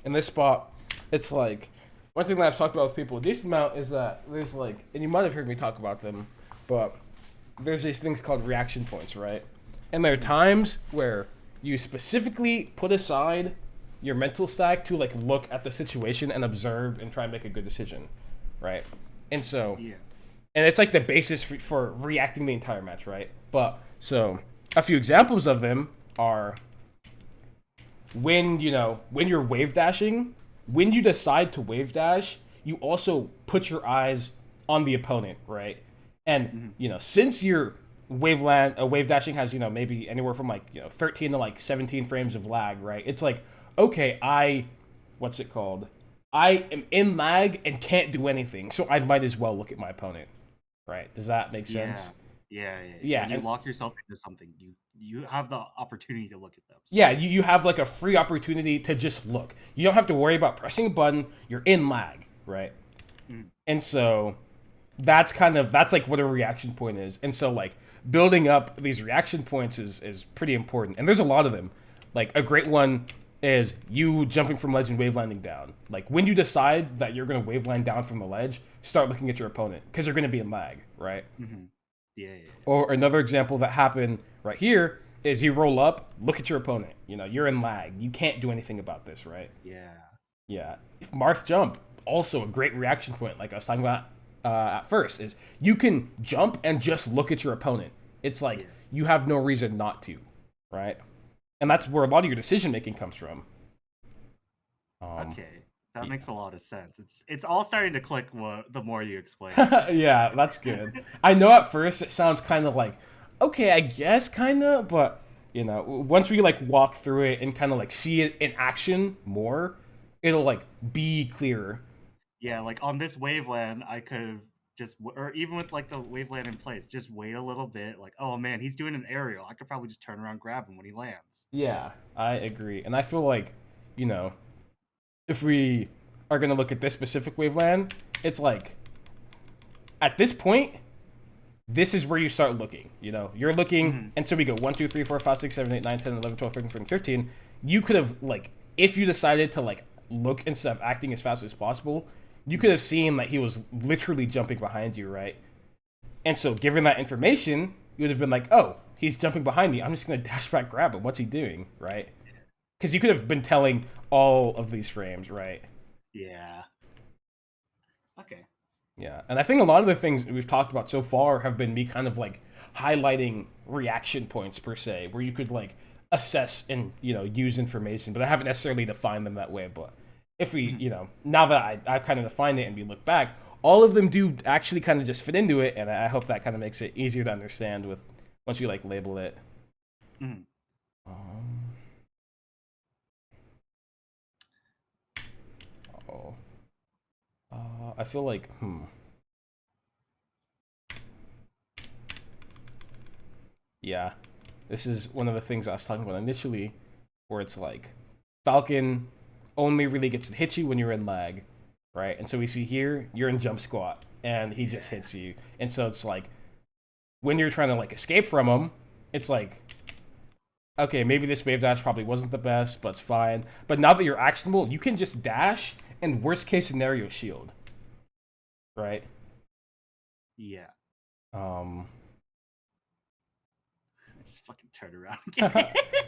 this spot, it's like one thing that I've talked about with people a decent amount is that there's like, and you might have heard me talk about them, but there's these things called reaction points, right? And there are times where you specifically put aside your mental stack to like look at the situation and observe and try and make a good decision, right? And so,
Yeah.
and it's like the basis for reacting the entire match, right? But so a few examples of them are when you're wave dashing, when you decide to wave dash, you also put your eyes on the opponent, right? And since your wave dashing has maybe anywhere from like 13 to like 17 frames of lag, right? It's like, okay, what's it called? I am in lag and can't do anything, so I might as well look at my opponent, right? Does that make sense?
Yeah.
Yeah,
When you
and
lock yourself into something, you have the opportunity to look at them. So.
yeah, you have like a free opportunity to just look. You don't have to worry about pressing a button. You're in lag, right? And so that's like what a reaction point is. And so like building up these reaction points is pretty important. And there's a lot of them. Like a great one is you jumping from ledge and wave landing down. Like when you decide that you're going to wave land down from the ledge, start looking at your opponent because they're going to be in lag, right?
Yeah.
Or another example that happened right here is you roll up, look at your opponent. You're in lag. You can't do anything about this, right? Yeah. If Marth jump, also a great reaction point, like I was talking about at first, is you can jump and just look at your opponent. It's like you have no reason not to, right? And that's where a lot of your decision making comes from.
Okay. That makes a lot of sense. It's all starting to click the more you explain.
Yeah, that's good. I know at first it sounds kind of like, okay, I guess kind of, but once we like walk through it and kind of like see it in action more, it'll like be clearer.
Yeah, like on this waveland, I could have just, or even with like the waveland in place, just wait a little bit. Like, oh man, he's doing an aerial. I could probably just turn around, grab him when he lands.
Yeah, I agree. And I feel like, if we are going to look at this specific waveland, it's like, at this point, this is where you start looking. You're looking, and so we go 1, 2, 3, 4, 5, 6, 7, 8, 9, 10, 11, 12, 13, 14, 15. You could have, like, if you decided to, like, look instead of acting as fast as possible, you could have seen that he was literally jumping behind you, right? And so, given that information, you would have been like, oh, he's jumping behind me. I'm just going to dash back, grab him. What's he doing, right? Because you could have been telling all of these frames, right?
Yeah. Okay.
Yeah, and I think a lot of the things we've talked about so far have been me kind of like highlighting reaction points per se, where you could like assess and use information, but I haven't necessarily defined them that way. But if we, now that I kind of defined it and we look back, all of them do actually kind of just fit into it, and I hope that kind of makes it easier to understand with once you like label it. I feel like, yeah, this is one of the things I was talking about initially, where it's like, Falcon only really gets to hit you when you're in lag, right? And so we see here, you're in jump squat, and he just hits you. And so it's like, when you're trying to like escape from him, it's like, okay, maybe this wave dash probably wasn't the best, but it's fine. But now that you're actionable, you can just dash and worst case scenario shield. Right?
Yeah.
I
just fucking turn around.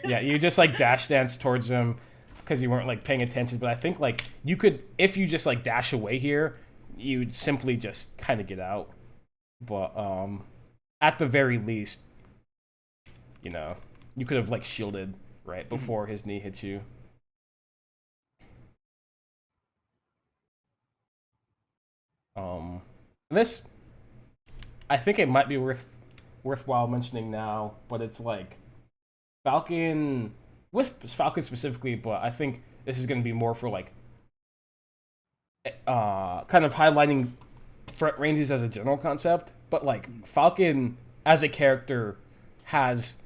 Yeah, you just like dash dance towards him because you weren't like paying attention. But I think like you could, if you just like dash away here, you'd simply just kind of get out. But at the very least, you could have like shielded right before his knee hits you. This, I think it might be worthwhile mentioning now, but it's like Falcon, with Falcon specifically, but I think this is going to be more for like kind of highlighting threat ranges as a general concept. But like Falcon as a character has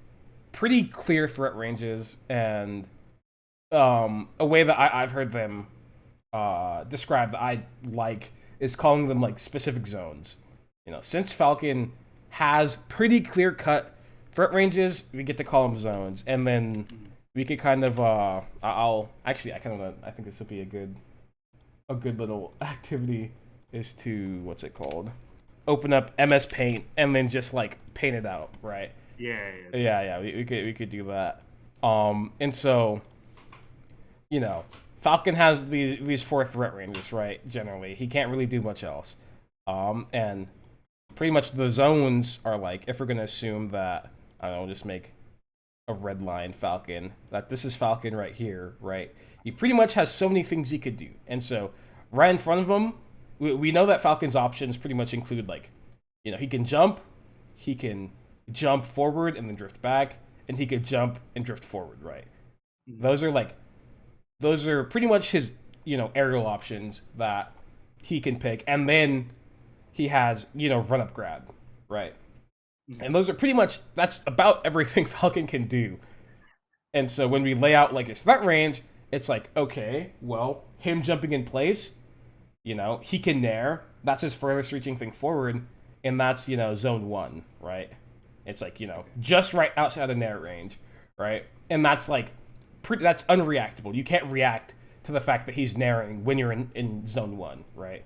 pretty clear threat ranges, and a way that I've heard them described that I like is calling them like specific zones. Since Falcon has pretty clear cut threat ranges, we get to call them zones, and then we could kind of I think this would be a good little activity is to, what's it called, open up MS Paint and then just like paint it out, right?
Yeah.
We could do that. And so, Falcon has these 4 threat ranges, right? Generally, he can't really do much else. And pretty much the zones are like, if we're gonna assume that, I don't know, just make a red line Falcon, that this is Falcon right here, right? He pretty much has so many things he could do. And so right in front of him, we know that Falcon's options pretty much include like, he can jump forward and then drift back, and he could jump and drift forward, right? Those are pretty much his, aerial options that he can pick. And then he has, run up grab, right? And those are pretty much, that's about everything Falcon can do. And so when we lay out like his threat range, it's like, okay, well, him jumping in place, he can nair. That's his furthest reaching thing forward, and that's, zone 1, right? It's like, just right outside of nair range, right? And that's like, that's unreactable. You can't react to the fact that he's nairing when you're in zone 1, right?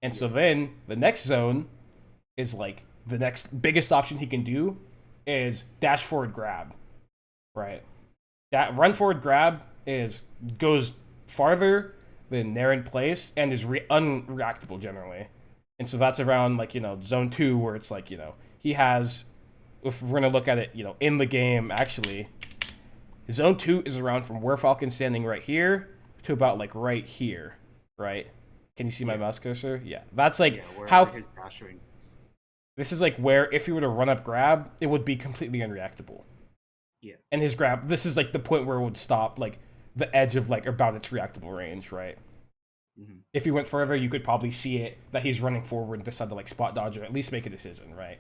And so then the next zone is like, the next biggest option he can do is dash forward grab, right? That run forward grab goes farther than nair in place and is unreactable generally. And so that's around like, zone 2, where it's like, he has, if we're going to look at it, in the game, actually, zone 2 is around from where Falcon's standing right here to about like right here, right? Can you see my mouse cursor? Yeah. That's like how his dashing. This is like where if you were to run up grab, it would be completely unreactable.
Yeah.
And his grab, this is like the point where it would stop, like the edge of like about its reactable range, right? If you went further, you could probably see it that he's running forward and decide to like spot dodge or at least make a decision, right?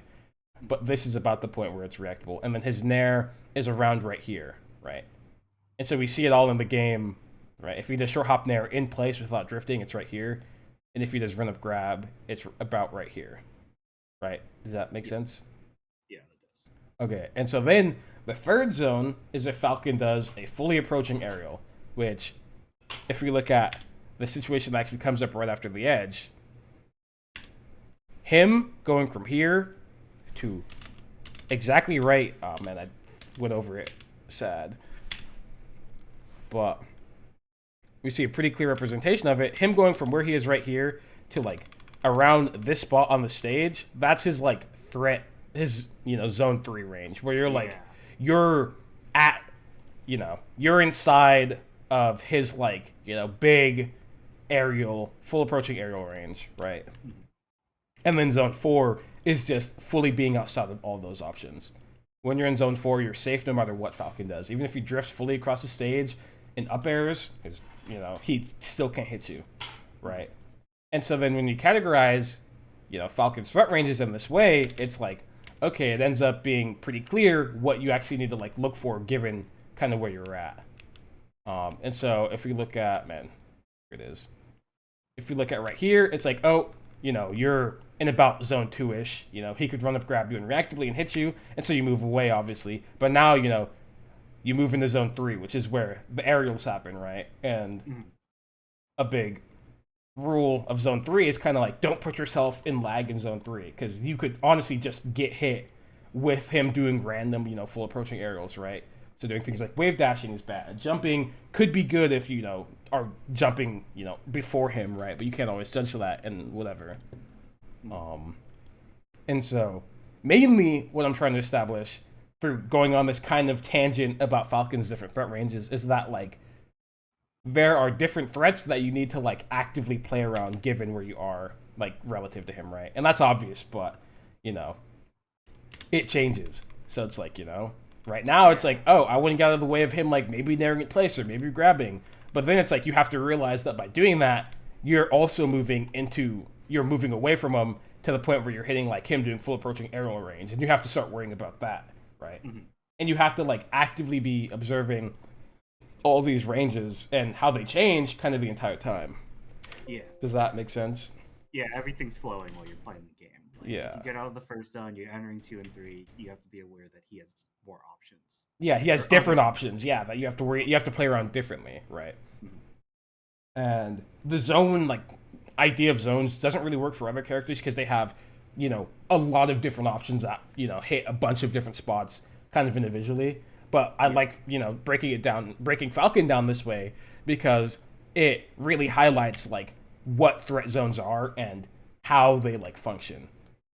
But this is about the point where it's reactable. And then his nair is around right here, right? And so we see it all in the game, right? If he does short hop nair in place without drifting, it's right here. And if he does run up grab, it's about right here. Right? Does that make sense?
Yeah, that does.
Okay, and so then the third zone is if Falcon does a fully approaching aerial, which, if we look at the situation that actually comes up right after the edge, him going from here to exactly right. Oh man, I went over it. Sad. But we see a pretty clear representation of it. Him going from where he is right here to like around this spot on the stage, that's his like threat, his zone 3 range, where you're like you're at you're inside of his like big aerial, full approaching aerial range, right? And then zone 4 is just fully being outside of all those options. When you're in zone 4, you're safe no matter what Falcon does. Even if he drifts fully across the stage in up airs, he still can't hit you, right? And so then when you categorize, Falcon's threat ranges in this way, it's like, okay, it ends up being pretty clear what you actually need to like look for given kind of where you're at. And so if we look at, here it is. If we look at right here, it's like, oh, you're in about zone 2-ish. He could run up, grab you, and reactively and hit you, and so you move away, obviously. But now, you move into zone 3, which is where the aerials happen, right? And a big rule of zone 3 is kind of like, don't put yourself in lag in zone 3, because you could honestly just get hit with him doing random, full approaching aerials, right? So doing things like wave dashing is bad. Jumping could be good if you are jumping, before him, right? But you can't always judge for that and whatever. And so mainly what I'm trying to establish through going on this kind of tangent about Falcon's different threat ranges is that like there are different threats that you need to like actively play around given where you are like relative to him, right? And that's obvious, but you know, it changes. So it's like, you know, right now it's like, oh, I wouldn't get out of the way of him like maybe narrowing it place or maybe grabbing. But then it's like you have to realize that by doing that, you're also you're moving away from him to the point where you're hitting like him doing full approaching aerial range, and you have to start worrying about that, right?
Mm-hmm.
And you have to like actively be observing all these ranges and how they change kind of the entire time.
Yeah.
Does that make sense?
Yeah, everything's flowing while you're playing the game. Like,
Yeah.
if you get out of the first zone, you're entering 2 and 3, you have to be aware that he has more options.
Yeah, he has
Or
different
other
options. Yeah, that you have to play around differently, right?
Mm-hmm.
And the zone like idea of zones doesn't really work for other characters because they have, you know, a lot of different options that, you know, hit a bunch of different spots kind of individually. But I like, you know, breaking Falcon down this way because it really highlights like what threat zones are and how they like function.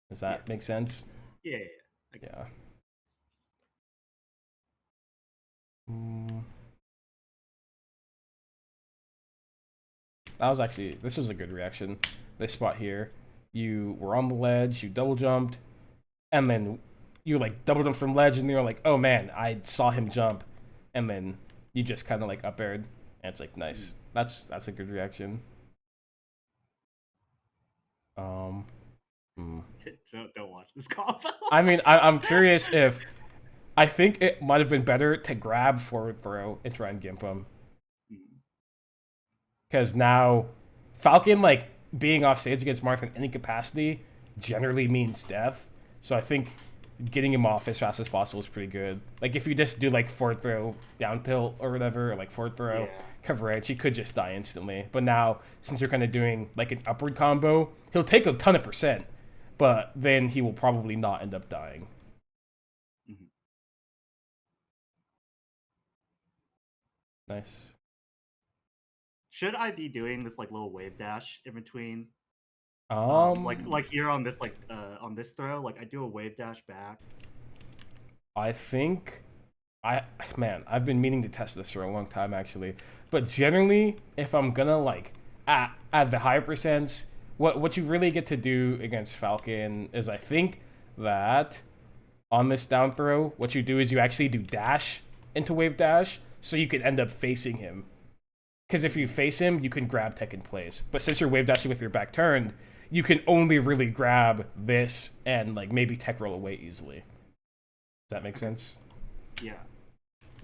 Does that make sense?
Yeah.
Yeah. Mm. This was a good reaction. This spot here, you were on the ledge, you double jumped, and then you like double jumped from ledge, and you're like, oh man, I saw him jump, and then you just kind of like up aired, and it's like nice. That's a good reaction. Hmm.
Don't watch this comp.
I mean, I'm curious if I think it might have been better to grab forward throw and try and gimp him. Because now Falcon like being off stage against Marth in any capacity generally means death. So I think getting him off as fast as possible is pretty good. Like if you just do like forward throw, down tilt or whatever, or like forward throw, cover edge, he could just die instantly. But now since you're kind of doing like an upward combo, he'll take a ton of %, but then he will probably not end up dying.
Mm-hmm.
Nice.
Should I be doing this like little wave dash in between? Like here on this on this throw, like I do a wave dash back.
I think I've been meaning to test this for a long time actually. But generally, if I'm gonna like at the higher percents, what you really get to do against Falcon is I think that on this down throw, what you do is you actually do dash into wave dash, so you can end up facing him. Because if you face him, you can grab tech in place. But since you're wave dashing with your back turned, you can only really grab this and like maybe tech roll away easily. Does that make sense?
Yeah.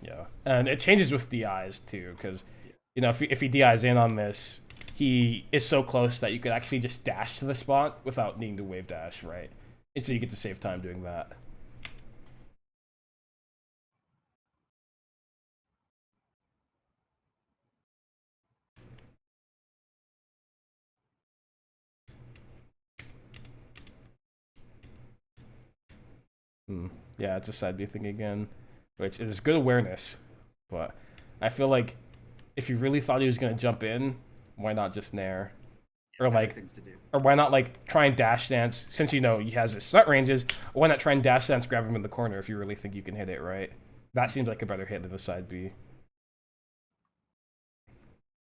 Yeah. And it changes with DIs too, because you know if he DIs in on this, he is so close that you could actually just dash to the spot without needing to wave dash, right? And so you get to save time doing that. Yeah, it's a side B thing again, which is good awareness, but I feel like if you really thought he was gonna jump in, why not just nair? Or like, or why not like try and dash dance since you know he has his start ranges? Why not try and dash dance, grab him in the corner if you really think you can hit it, right? That seems like a better hit than the side B.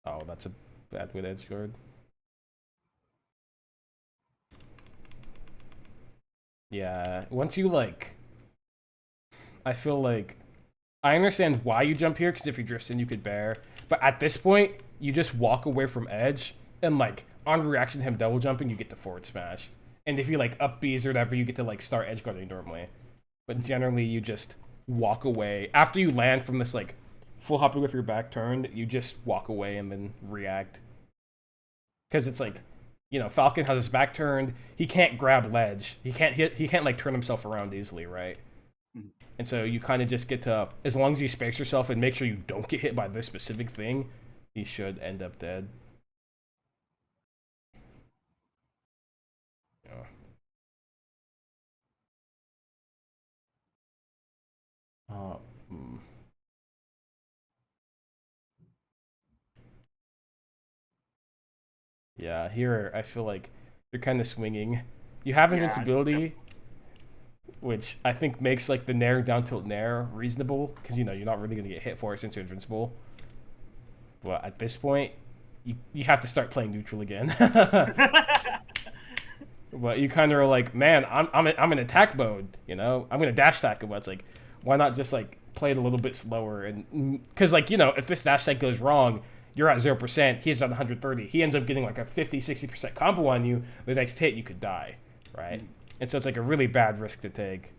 Oh, that's a bad with edge guard. Yeah, once you like, I feel like I understand why you jump here because if he drifts in, you could bear. But at this point, you just walk away from edge and like on reaction to him double jumping, you get to forward smash. And if you like up Bs or whatever, you get to like start edge guarding normally. But generally, you just walk away after you land from this like full hopping with your back turned. You just walk away and then react because it's like, you know, Falcon has his back turned. He can't grab ledge. He can't hit. He can't like turn himself around easily, right? And so you kind of just get to, as long as you space yourself and make sure you don't get hit by this specific thing, he should end up dead. Yeah. Yeah, here I feel like you're kind of swinging. You have invincibility. which I think makes like the nair down tilt nair reasonable because you're not really gonna get hit for it since you're invincible. But at this point, you have to start playing neutral again. But you kind of are like, man, I'm in attack mode. I'm gonna dash attack him. But it's like, why not just like play it a little bit slower? And because like if this dash attack goes wrong, you're at 0%. He's at 130. He ends up getting like a 50-60% combo on you. The next hit, you could die, right? And so it's like a really bad risk to take.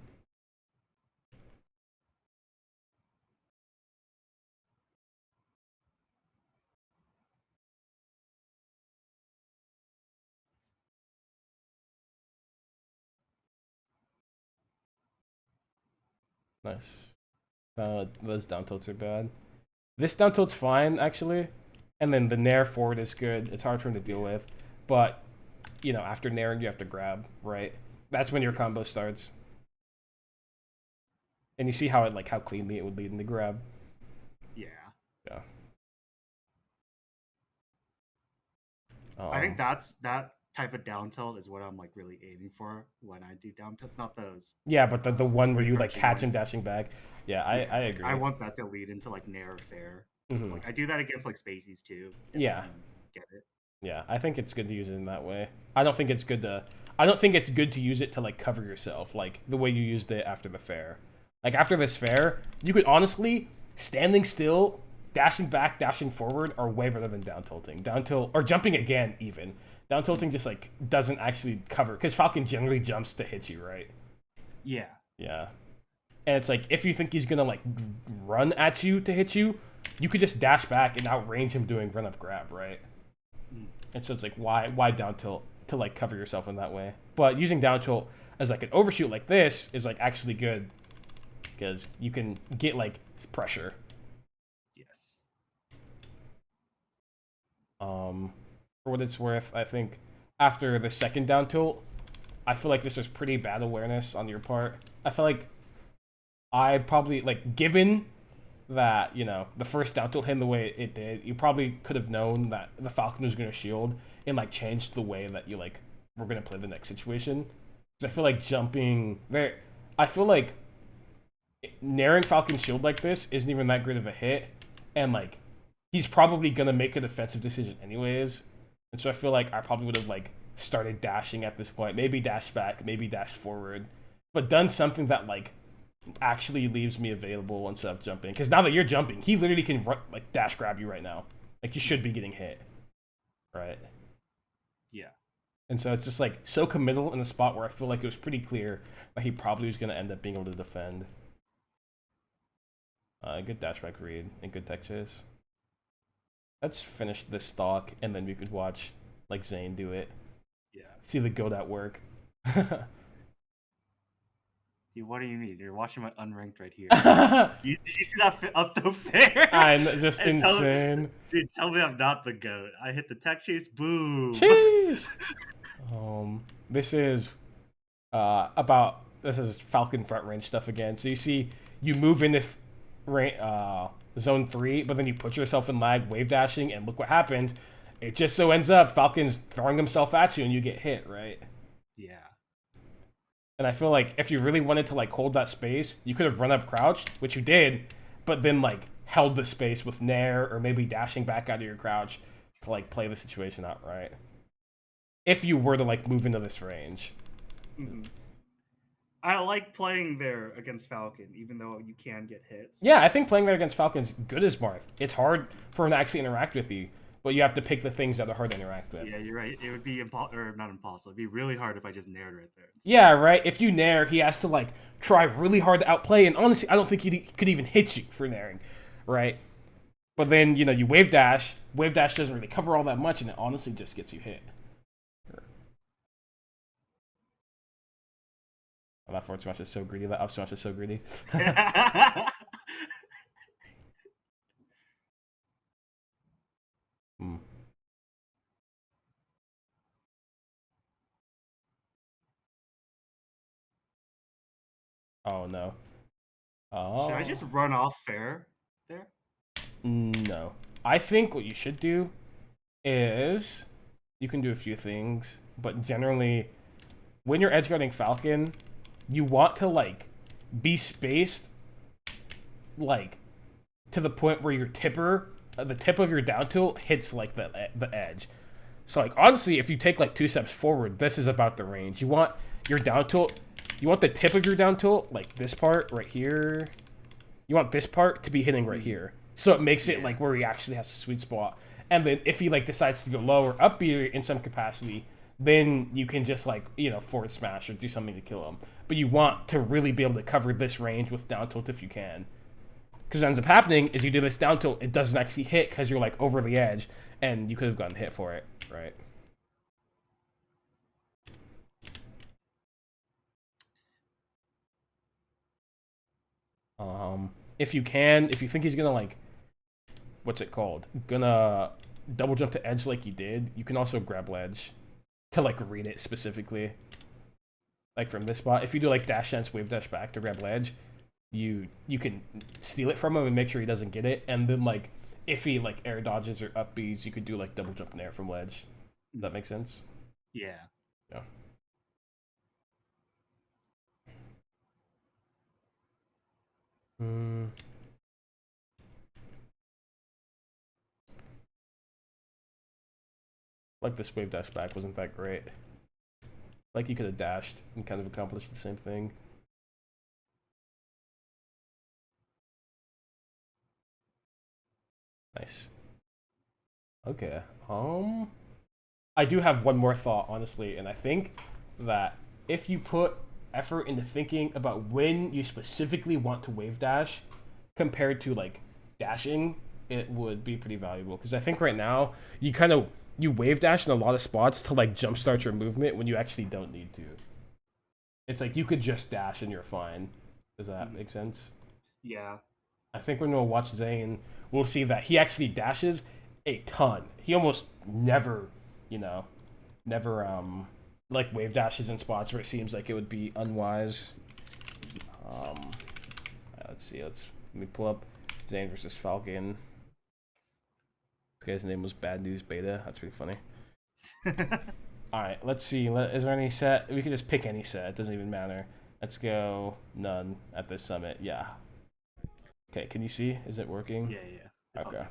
Nice. Those down tilts are bad. This down tilt's fine, actually. And then the nair forward is good. It's hard for him to deal with. But, after nairing, you have to grab, right? That's when your combo starts. And you see how how cleanly it would lead into grab.
Yeah.
Yeah.
I think that type of down tilt is what I'm like really aiming for when I do down tilts. Not those.
Yeah, but the one where you like catch him dashing back. Yeah, I agree.
I want that to lead into like nair fair.
Mm-hmm.
Like I do that against like spacies too.
Yeah.
Get it.
Yeah, I think it's good to use it in that way. I don't think it's good to use it to like cover yourself like the way you used it after the fair. Like after this fair, you could honestly standing still, dashing back, dashing forward are way better than down tilting. Down tilt or jumping again even. Down tilting just like doesn't actually cover because Falcon generally jumps to hit you, right?
Yeah.
Yeah. And it's like if you think he's gonna like run at you to hit you, you could just dash back and outrange him doing run up grab, right? And so it's like why down tilt to like cover yourself in that way? But using down tilt as like an overshoot like this is like actually good because you can get like pressure.
Yes.
For what it's worth, I think after the second down tilt, I feel like this was pretty bad awareness on your part. I feel like I probably like given that the first down tilt hit the way it did, you probably could have known that the Falcon was going to shield and like changed the way that you like were going to play the next situation. Because I feel like jumping there, I feel like nairing Falcon shield like this isn't even that great of a hit, and like he's probably going to make a defensive decision anyways. And so I feel like I probably would have like started dashing at this point, maybe dashed back, maybe dashed forward, but done something that like actually leaves me available instead of jumping. Because now that you're jumping, he literally can like dash grab you right now. Like you should be getting hit, right?
Yeah.
And so it's just like so committal in a spot where I feel like it was pretty clear that he probably was going to end up being able to defend. Good dashback read and good tech chase. Let's finish this stock and then we could watch like Zane do it.
Yeah.
See the goat at work.
Dude, what do you mean? You're watching my unranked right here. Did you see that up the fair?
I'm just insane.
Dude, tell me I'm not the GOAT. I hit the tech chase, boom.
Sheesh. This is this is Falcon front range stuff again. So you see, you move into zone 3, but then you put yourself in lag, wave dashing, and look what happens. It just so ends up Falcon's throwing himself at you and you get hit, right?
Yeah.
And I feel like if you really wanted to like hold that space, you could have run up crouched, which you did, but then like held the space with nair or maybe dashing back out of your crouch to like play the situation out right. If you were to like move into this range.
Mm-hmm. I like playing there against Falcon, even though you can get hits.
Yeah, I think playing there against Falcon's good as Marth. It's hard for him to actually interact with you, but you have to pick the things that are hard to interact with.
Yeah, you're right. It would be not impossible. It'd be really hard if I just naired right there.
Yeah, right. If you nair, he has to like try really hard to outplay, and honestly, I don't think he could even hit you for nairing, right? But then you wave dash. Wave dash doesn't really cover all that much, and it honestly just gets you hit. Oh, that forward smash is so greedy. That up smash is so greedy. Oh no. Oh.
Should I just run off fair there?
No. I think what you should do is you can do a few things, but generally when you're edgeguarding Falcon, you want to like be spaced like to the point where your tipper, the tip of your down tilt hits like the edge. So like honestly, if you take like 2 steps forward, this is about the range. You want your down tilt, you want the tip of your down tilt, like this part right here. You want this part to be hitting right here. So it makes it like where he actually has a sweet spot. And then if he like decides to go low or up B in some capacity, then you can just like, forward smash or do something to kill him. But you want to really be able to cover this range with down tilt if you can. Because what ends up happening is you do this down tilt, it doesn't actually hit because you're like over the edge, and you could have gotten hit for it, right? If you think he's gonna like, what's it called? Gonna double jump to edge like he did, you can also grab ledge to like read it specifically. Like from this spot, if you do like dash dance, wave dash back to grab ledge, you can steal it from him and make sure he doesn't get it, and then like if he like air dodges or up Bs, you could do like double jump in air from ledge. Does that make sense?
Yeah.
Yeah. Like this wave dash back wasn't that great. Like you could have dashed and kind of accomplished the same thing. Nice. Okay. I do have one more thought, honestly, and I think that if you put effort into thinking about when you specifically want to wave dash compared to like dashing, it would be pretty valuable. Because I think right now you wave dash in a lot of spots to like jumpstart your movement when you actually don't need to. It's like you could just dash and you're fine. Does that make sense?
Yeah.
I think when we'll watch Zane, we'll see that he actually dashes a ton. He almost never, like wave dashes in spots where it seems like it would be unwise. Let's see. Let me pull up Zane versus Falcon. This guy's name was Bad News Beta. That's pretty funny. All right, let's see. Is there any set? We can just pick any set. It doesn't even matter. Let's go none at this summit. Yeah. Okay, can you see? Is it working?
Yeah.
Okay.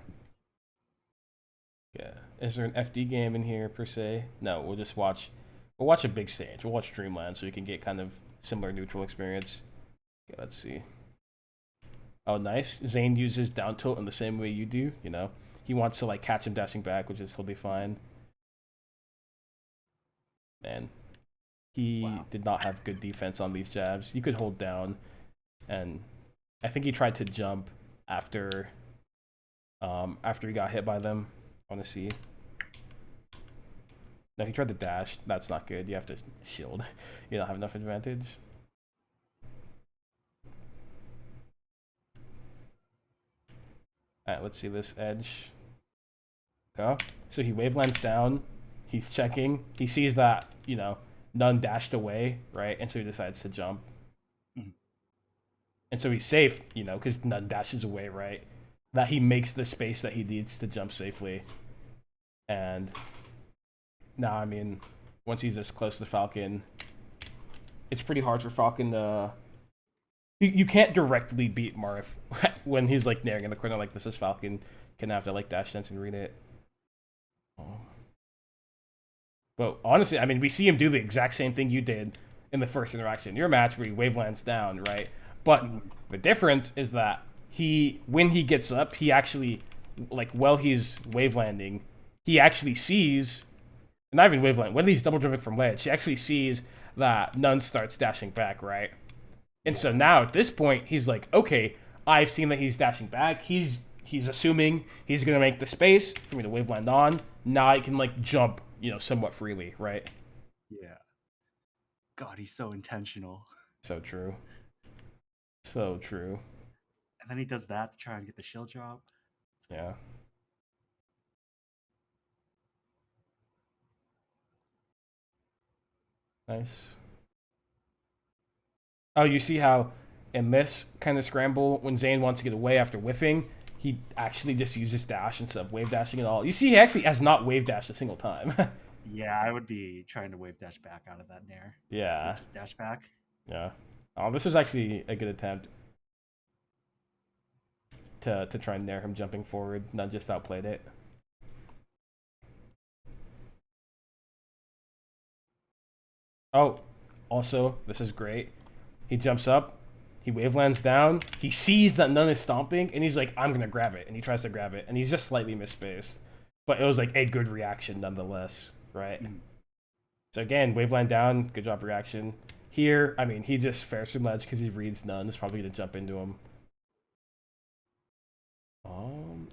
Yeah. Is there an FD game in here per se? No, we'll just watch. We'll watch a big stage. We'll watch Dreamland so we can get kind of similar neutral experience. Okay, let's see. Oh, nice. Zane uses down tilt in the same way you do. He wants to like catch him dashing back, which is totally fine. Man, he did not have good defense on these jabs. You could hold down, and I think he tried to jump after he got hit by them. I want to see. No, he tried to dash. That's not good. You have to shield. You don't have enough advantage. Alright, let's see this edge. Okay. So he wavelands down. He's checking. He sees that, none dashed away, right? And so he decides to jump. And so he's safe, because none dashes away, right? That he makes the space that he needs to jump safely. And now, I mean, once he's this close to Falcon, it's pretty hard for Falcon to... You can't directly beat Marth when he's, like, naring in the corner like this is Falcon. Can have to, like, dash dance and read it. But honestly, I mean, we see him do the exact same thing you did in the first interaction. Your match where he wavelands down, right? But the difference is that when he gets up, he actually, like, while he's wavelanding, he actually sees, not even waveland, when he's double jumping from ledge, he actually sees that none starts dashing back, right? And so now at this point, he's like, okay, I've seen that he's dashing back. He's assuming he's gonna make the space for me to waveland on. Now I can like jump, somewhat freely, right?
Yeah. God, he's so intentional.
So true. So true.
And then he does that to try and get the shield drop.
Yeah. Nice. Oh, you see how in this kind of scramble, when Zane wants to get away after whiffing, he actually just uses dash instead of wave dashing at all. You see, he actually has not wave dashed a single time.
Yeah, I would be trying to wave dash back out of that nair.
Yeah.
So just dash back.
Yeah. Oh, this was actually a good attempt to try and nair him jumping forward, not just outplayed it. Oh, also, this is great. He jumps up, he wavelands down, he sees that none is stomping, and he's like, I'm gonna grab it, and he tries to grab it, and he's just slightly misspaced. But it was like a good reaction nonetheless, right? So again, waveland down, good job reaction. Here, I mean, he just fares from ledge because he reads none. It's probably gonna jump into him.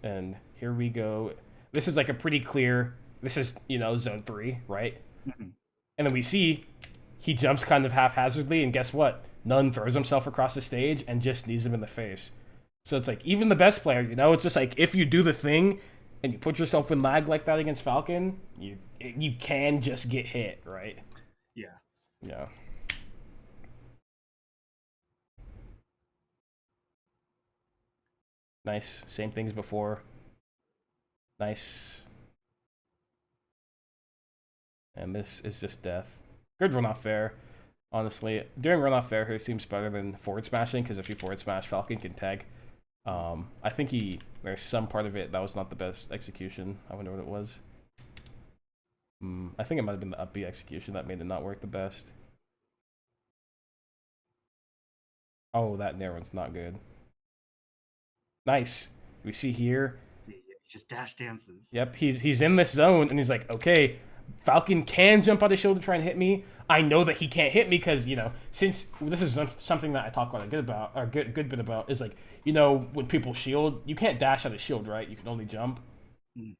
And here we go. This is like a pretty clear. This is, you know, zone 3, right? And then we see he jumps kind of haphazardly, and guess what? None throws himself across the stage and just knees him in the face. So it's like, even the best player, you know, it's just like, if you do the thing and you put yourself in lag like that against Falcon, you can just get hit, right?
Yeah.
Yeah. Nice. Same things before. Nice. And this is just death. Good run off fair. Honestly, doing run off fair here seems better than forward smashing, because if you forward smash, Falcon can tag. I think there's some part of it that was not the best execution. I wonder what it was. I think it might have been the up B execution that made it not work the best. Oh, that nair one's not good. Nice. We see here.
He just dash dances.
Yep, he's in this zone, and he's like, okay, Falcon can jump out of shield to try and hit me. I know that he can't hit me because, you know, since this is something that I talk quite a good bit about, is like, you know, when people shield, you can't dash out of shield, right? You can only jump,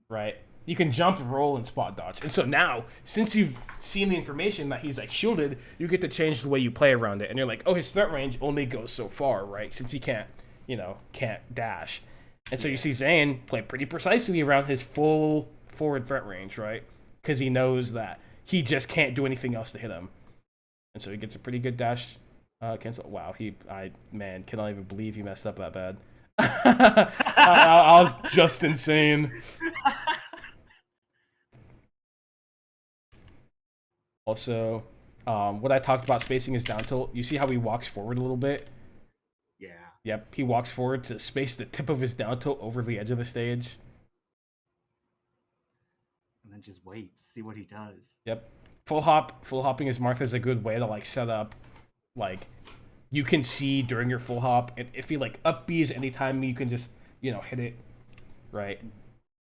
right? You can jump, roll, and spot dodge. And so now, since you've seen the information that he's like shielded, you get to change the way you play around it. And you're like, oh, his threat range only goes so far, right? Since he can't dash. And so you see Zane play pretty precisely around his full forward threat range, right? Because he knows that he just can't do anything else to hit him. And so he gets a pretty good dash cancel. Wow, I cannot even believe he messed up that bad. I was just insane. Also, what I talked about spacing his down tilt. You see how he walks forward a little bit?
Yeah.
Yep, he walks forward to space the tip of his down tilt over the edge of the stage.
And then just waits, see what he does.
Yep. Full hopping his Marth is a good way to like set up, like, you can see during your full hop, and if he like up B's anytime you can just, you know, hit it, right?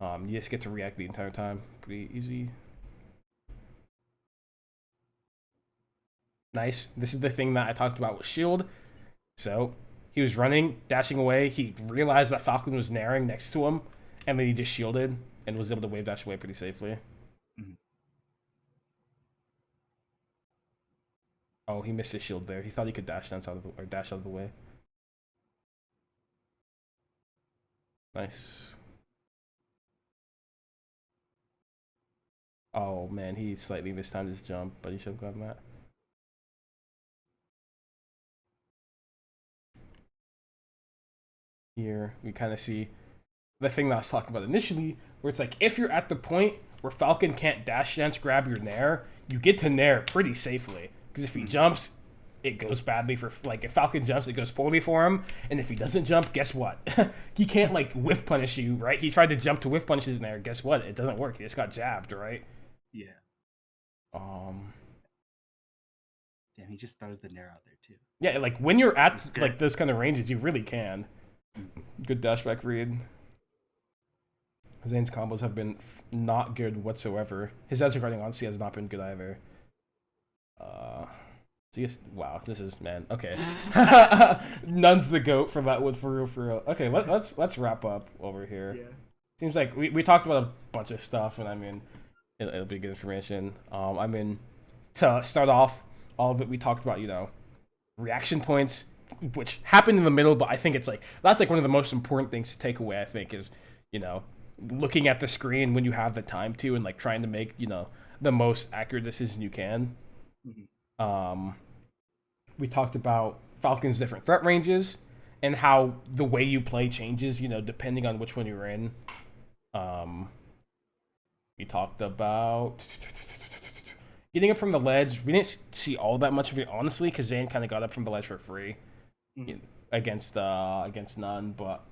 You just get to react the entire time. Pretty easy. Nice. This is the thing that I talked about with shield. So he was running, dashing away. He realized that Falcon was nairing next to him, and then he just shielded and was able to wave dash away pretty safely. Oh, he missed his shield there. He thought he could dash out of the way. Nice. Oh man, he slightly mistimed his jump, but he should have gotten that. Here we kind of see the thing that I was talking about initially, where it's like, if you're at the point where Falcon can't dash dance grab your nair, you get to nair pretty safely. Because if he jumps, it goes badly for, like, if Falcon jumps, it goes poorly for him. And if he doesn't jump, guess what? He can't, like, whiff punish you, right? He tried to jump to whiff punish his nair. Guess what? It doesn't work. He just got jabbed, right?
Yeah. Damn, he just throws the nair out there, too.
Yeah, like, when you're at, like, those kind of ranges, you really can. Good dashback read. Zane's combos have been not good whatsoever. His edge guarding honestly has not been good either. Wow, this is, man, okay. None's the GOAT for that one, for real. Okay, let's wrap up over here. Yeah. Seems like we talked about a bunch of stuff, and I mean, it'll be good information. I mean, to start off, all of it we talked about, you know, reaction points, which happened in the middle, but I think it's like, that's like one of the most important things to take away, I think, is, you know, looking at the screen when you have the time to, and like trying to make, you know, the most accurate decision you can. We talked about Falcon's different threat ranges and how the way you play changes, you know, depending on which one you're in. We talked about, getting up from the ledge, we didn't see all that much of it, honestly, because Zane kind of got up from the ledge for free against none. But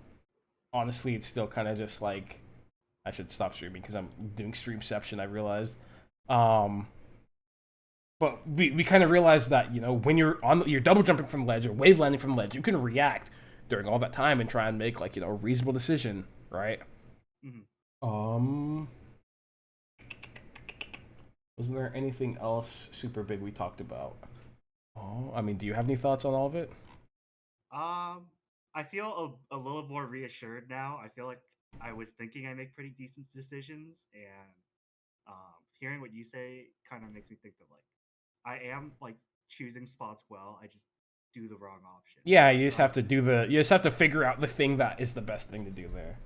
honestly, it's still kind of just like I should stop streaming because I'm doing streamception. I realized, but we kind of realized that when you're double jumping from the ledge or wave landing from the ledge, you can react during all that time and try and make like a reasonable decision, right? Was there anything else super big we talked about? Oh, I mean, do you have any thoughts on all of it?
I feel a little more reassured now. I feel like I was thinking I make pretty decent decisions, and hearing what you say kind of makes me think that like I am like choosing spots well. I just do the wrong option.
Yeah, you just have to you just have to figure out the thing that is the best thing to do there.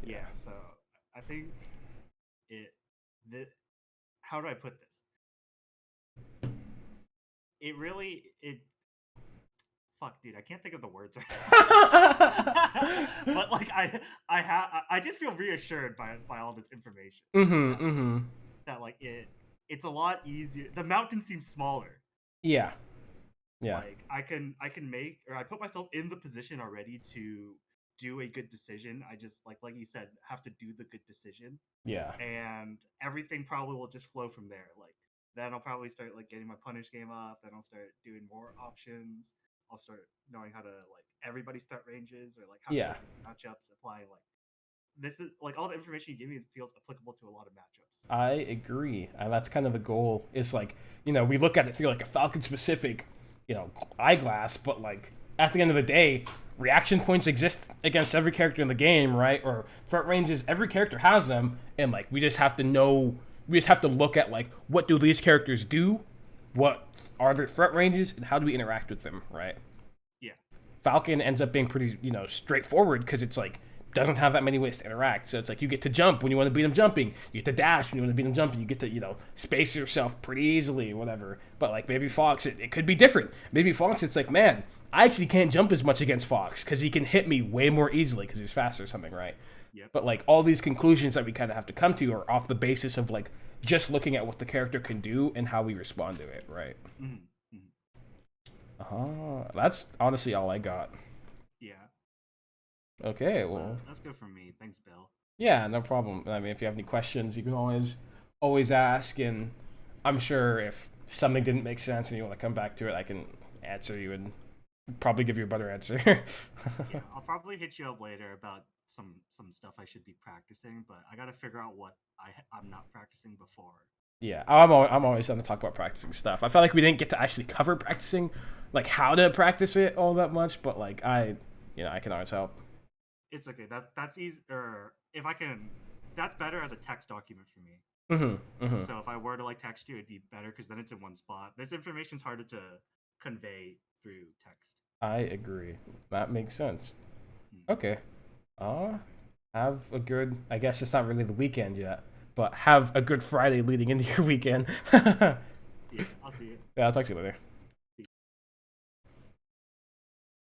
Yeah, so I think how do I put this? Fuck, dude, I can't think of the words right now. But like I just feel reassured by all this information. That like it's a lot easier. The mountain seems smaller.
Yeah.
Like I can make, or I put myself in the position already to do a good decision. I just like you said, have to do the good decision.
Yeah.
And everything probably will just flow from there. Like then I'll probably start like getting my punish game up, then I'll start doing more options. I'll start knowing how to like everybody start ranges or like how to matchups apply. Like this is like all the information you give me feels applicable to a lot of matchups.
I agree, and that's kind of the goal. Is like we look at it through like a Falcon specific eyeglass, but like at the end of the day, reaction points exist against every character in the game, right? Or threat ranges, every character has them, and like we just have to look at like what do these characters do, what are their threat ranges, and how do we interact with them, right?
Yeah.
Falcon ends up being pretty straightforward because it's like doesn't have that many ways to interact. So it's like you get to jump when you want to beat them jumping. You get to dash when you want to beat them jumping. You get to, space yourself pretty easily, whatever. But like Baby Fox, it could be different. Baby Fox, it's like, man, I actually can't jump as much against Fox because he can hit me way more easily because he's faster or something, right?
Yep.
But like all these conclusions that we kind of have to come to are off the basis of like just looking at what the character can do and how we respond to it, right? That's honestly all I got.
Yeah.
Okay, well,
that's good for me. Thanks, Bill.
Yeah, no problem. I mean, if you have any questions, you can always ask, and I'm sure if something didn't make sense and you want to come back to it, I can answer you and probably give you a better answer.
Yeah, I'll probably hit you up later about some stuff I should be practicing, but I got to figure out what I'm not practicing before.
Yeah, I'm always down to talk about practicing stuff. I felt like we didn't get to actually cover practicing, like how to practice it all that much, but like I can always help.
It's okay. That's easy. Or if I can, that's better as a text document for me. So if I were to like text you, it'd be better because then it's in one spot. This information's harder to convey through text.
I agree. That makes sense. Okay. Have a good. I guess it's not really the weekend yet, but have a good Friday leading into your weekend.
Yeah, I'll see you.
Yeah, I'll talk to you later.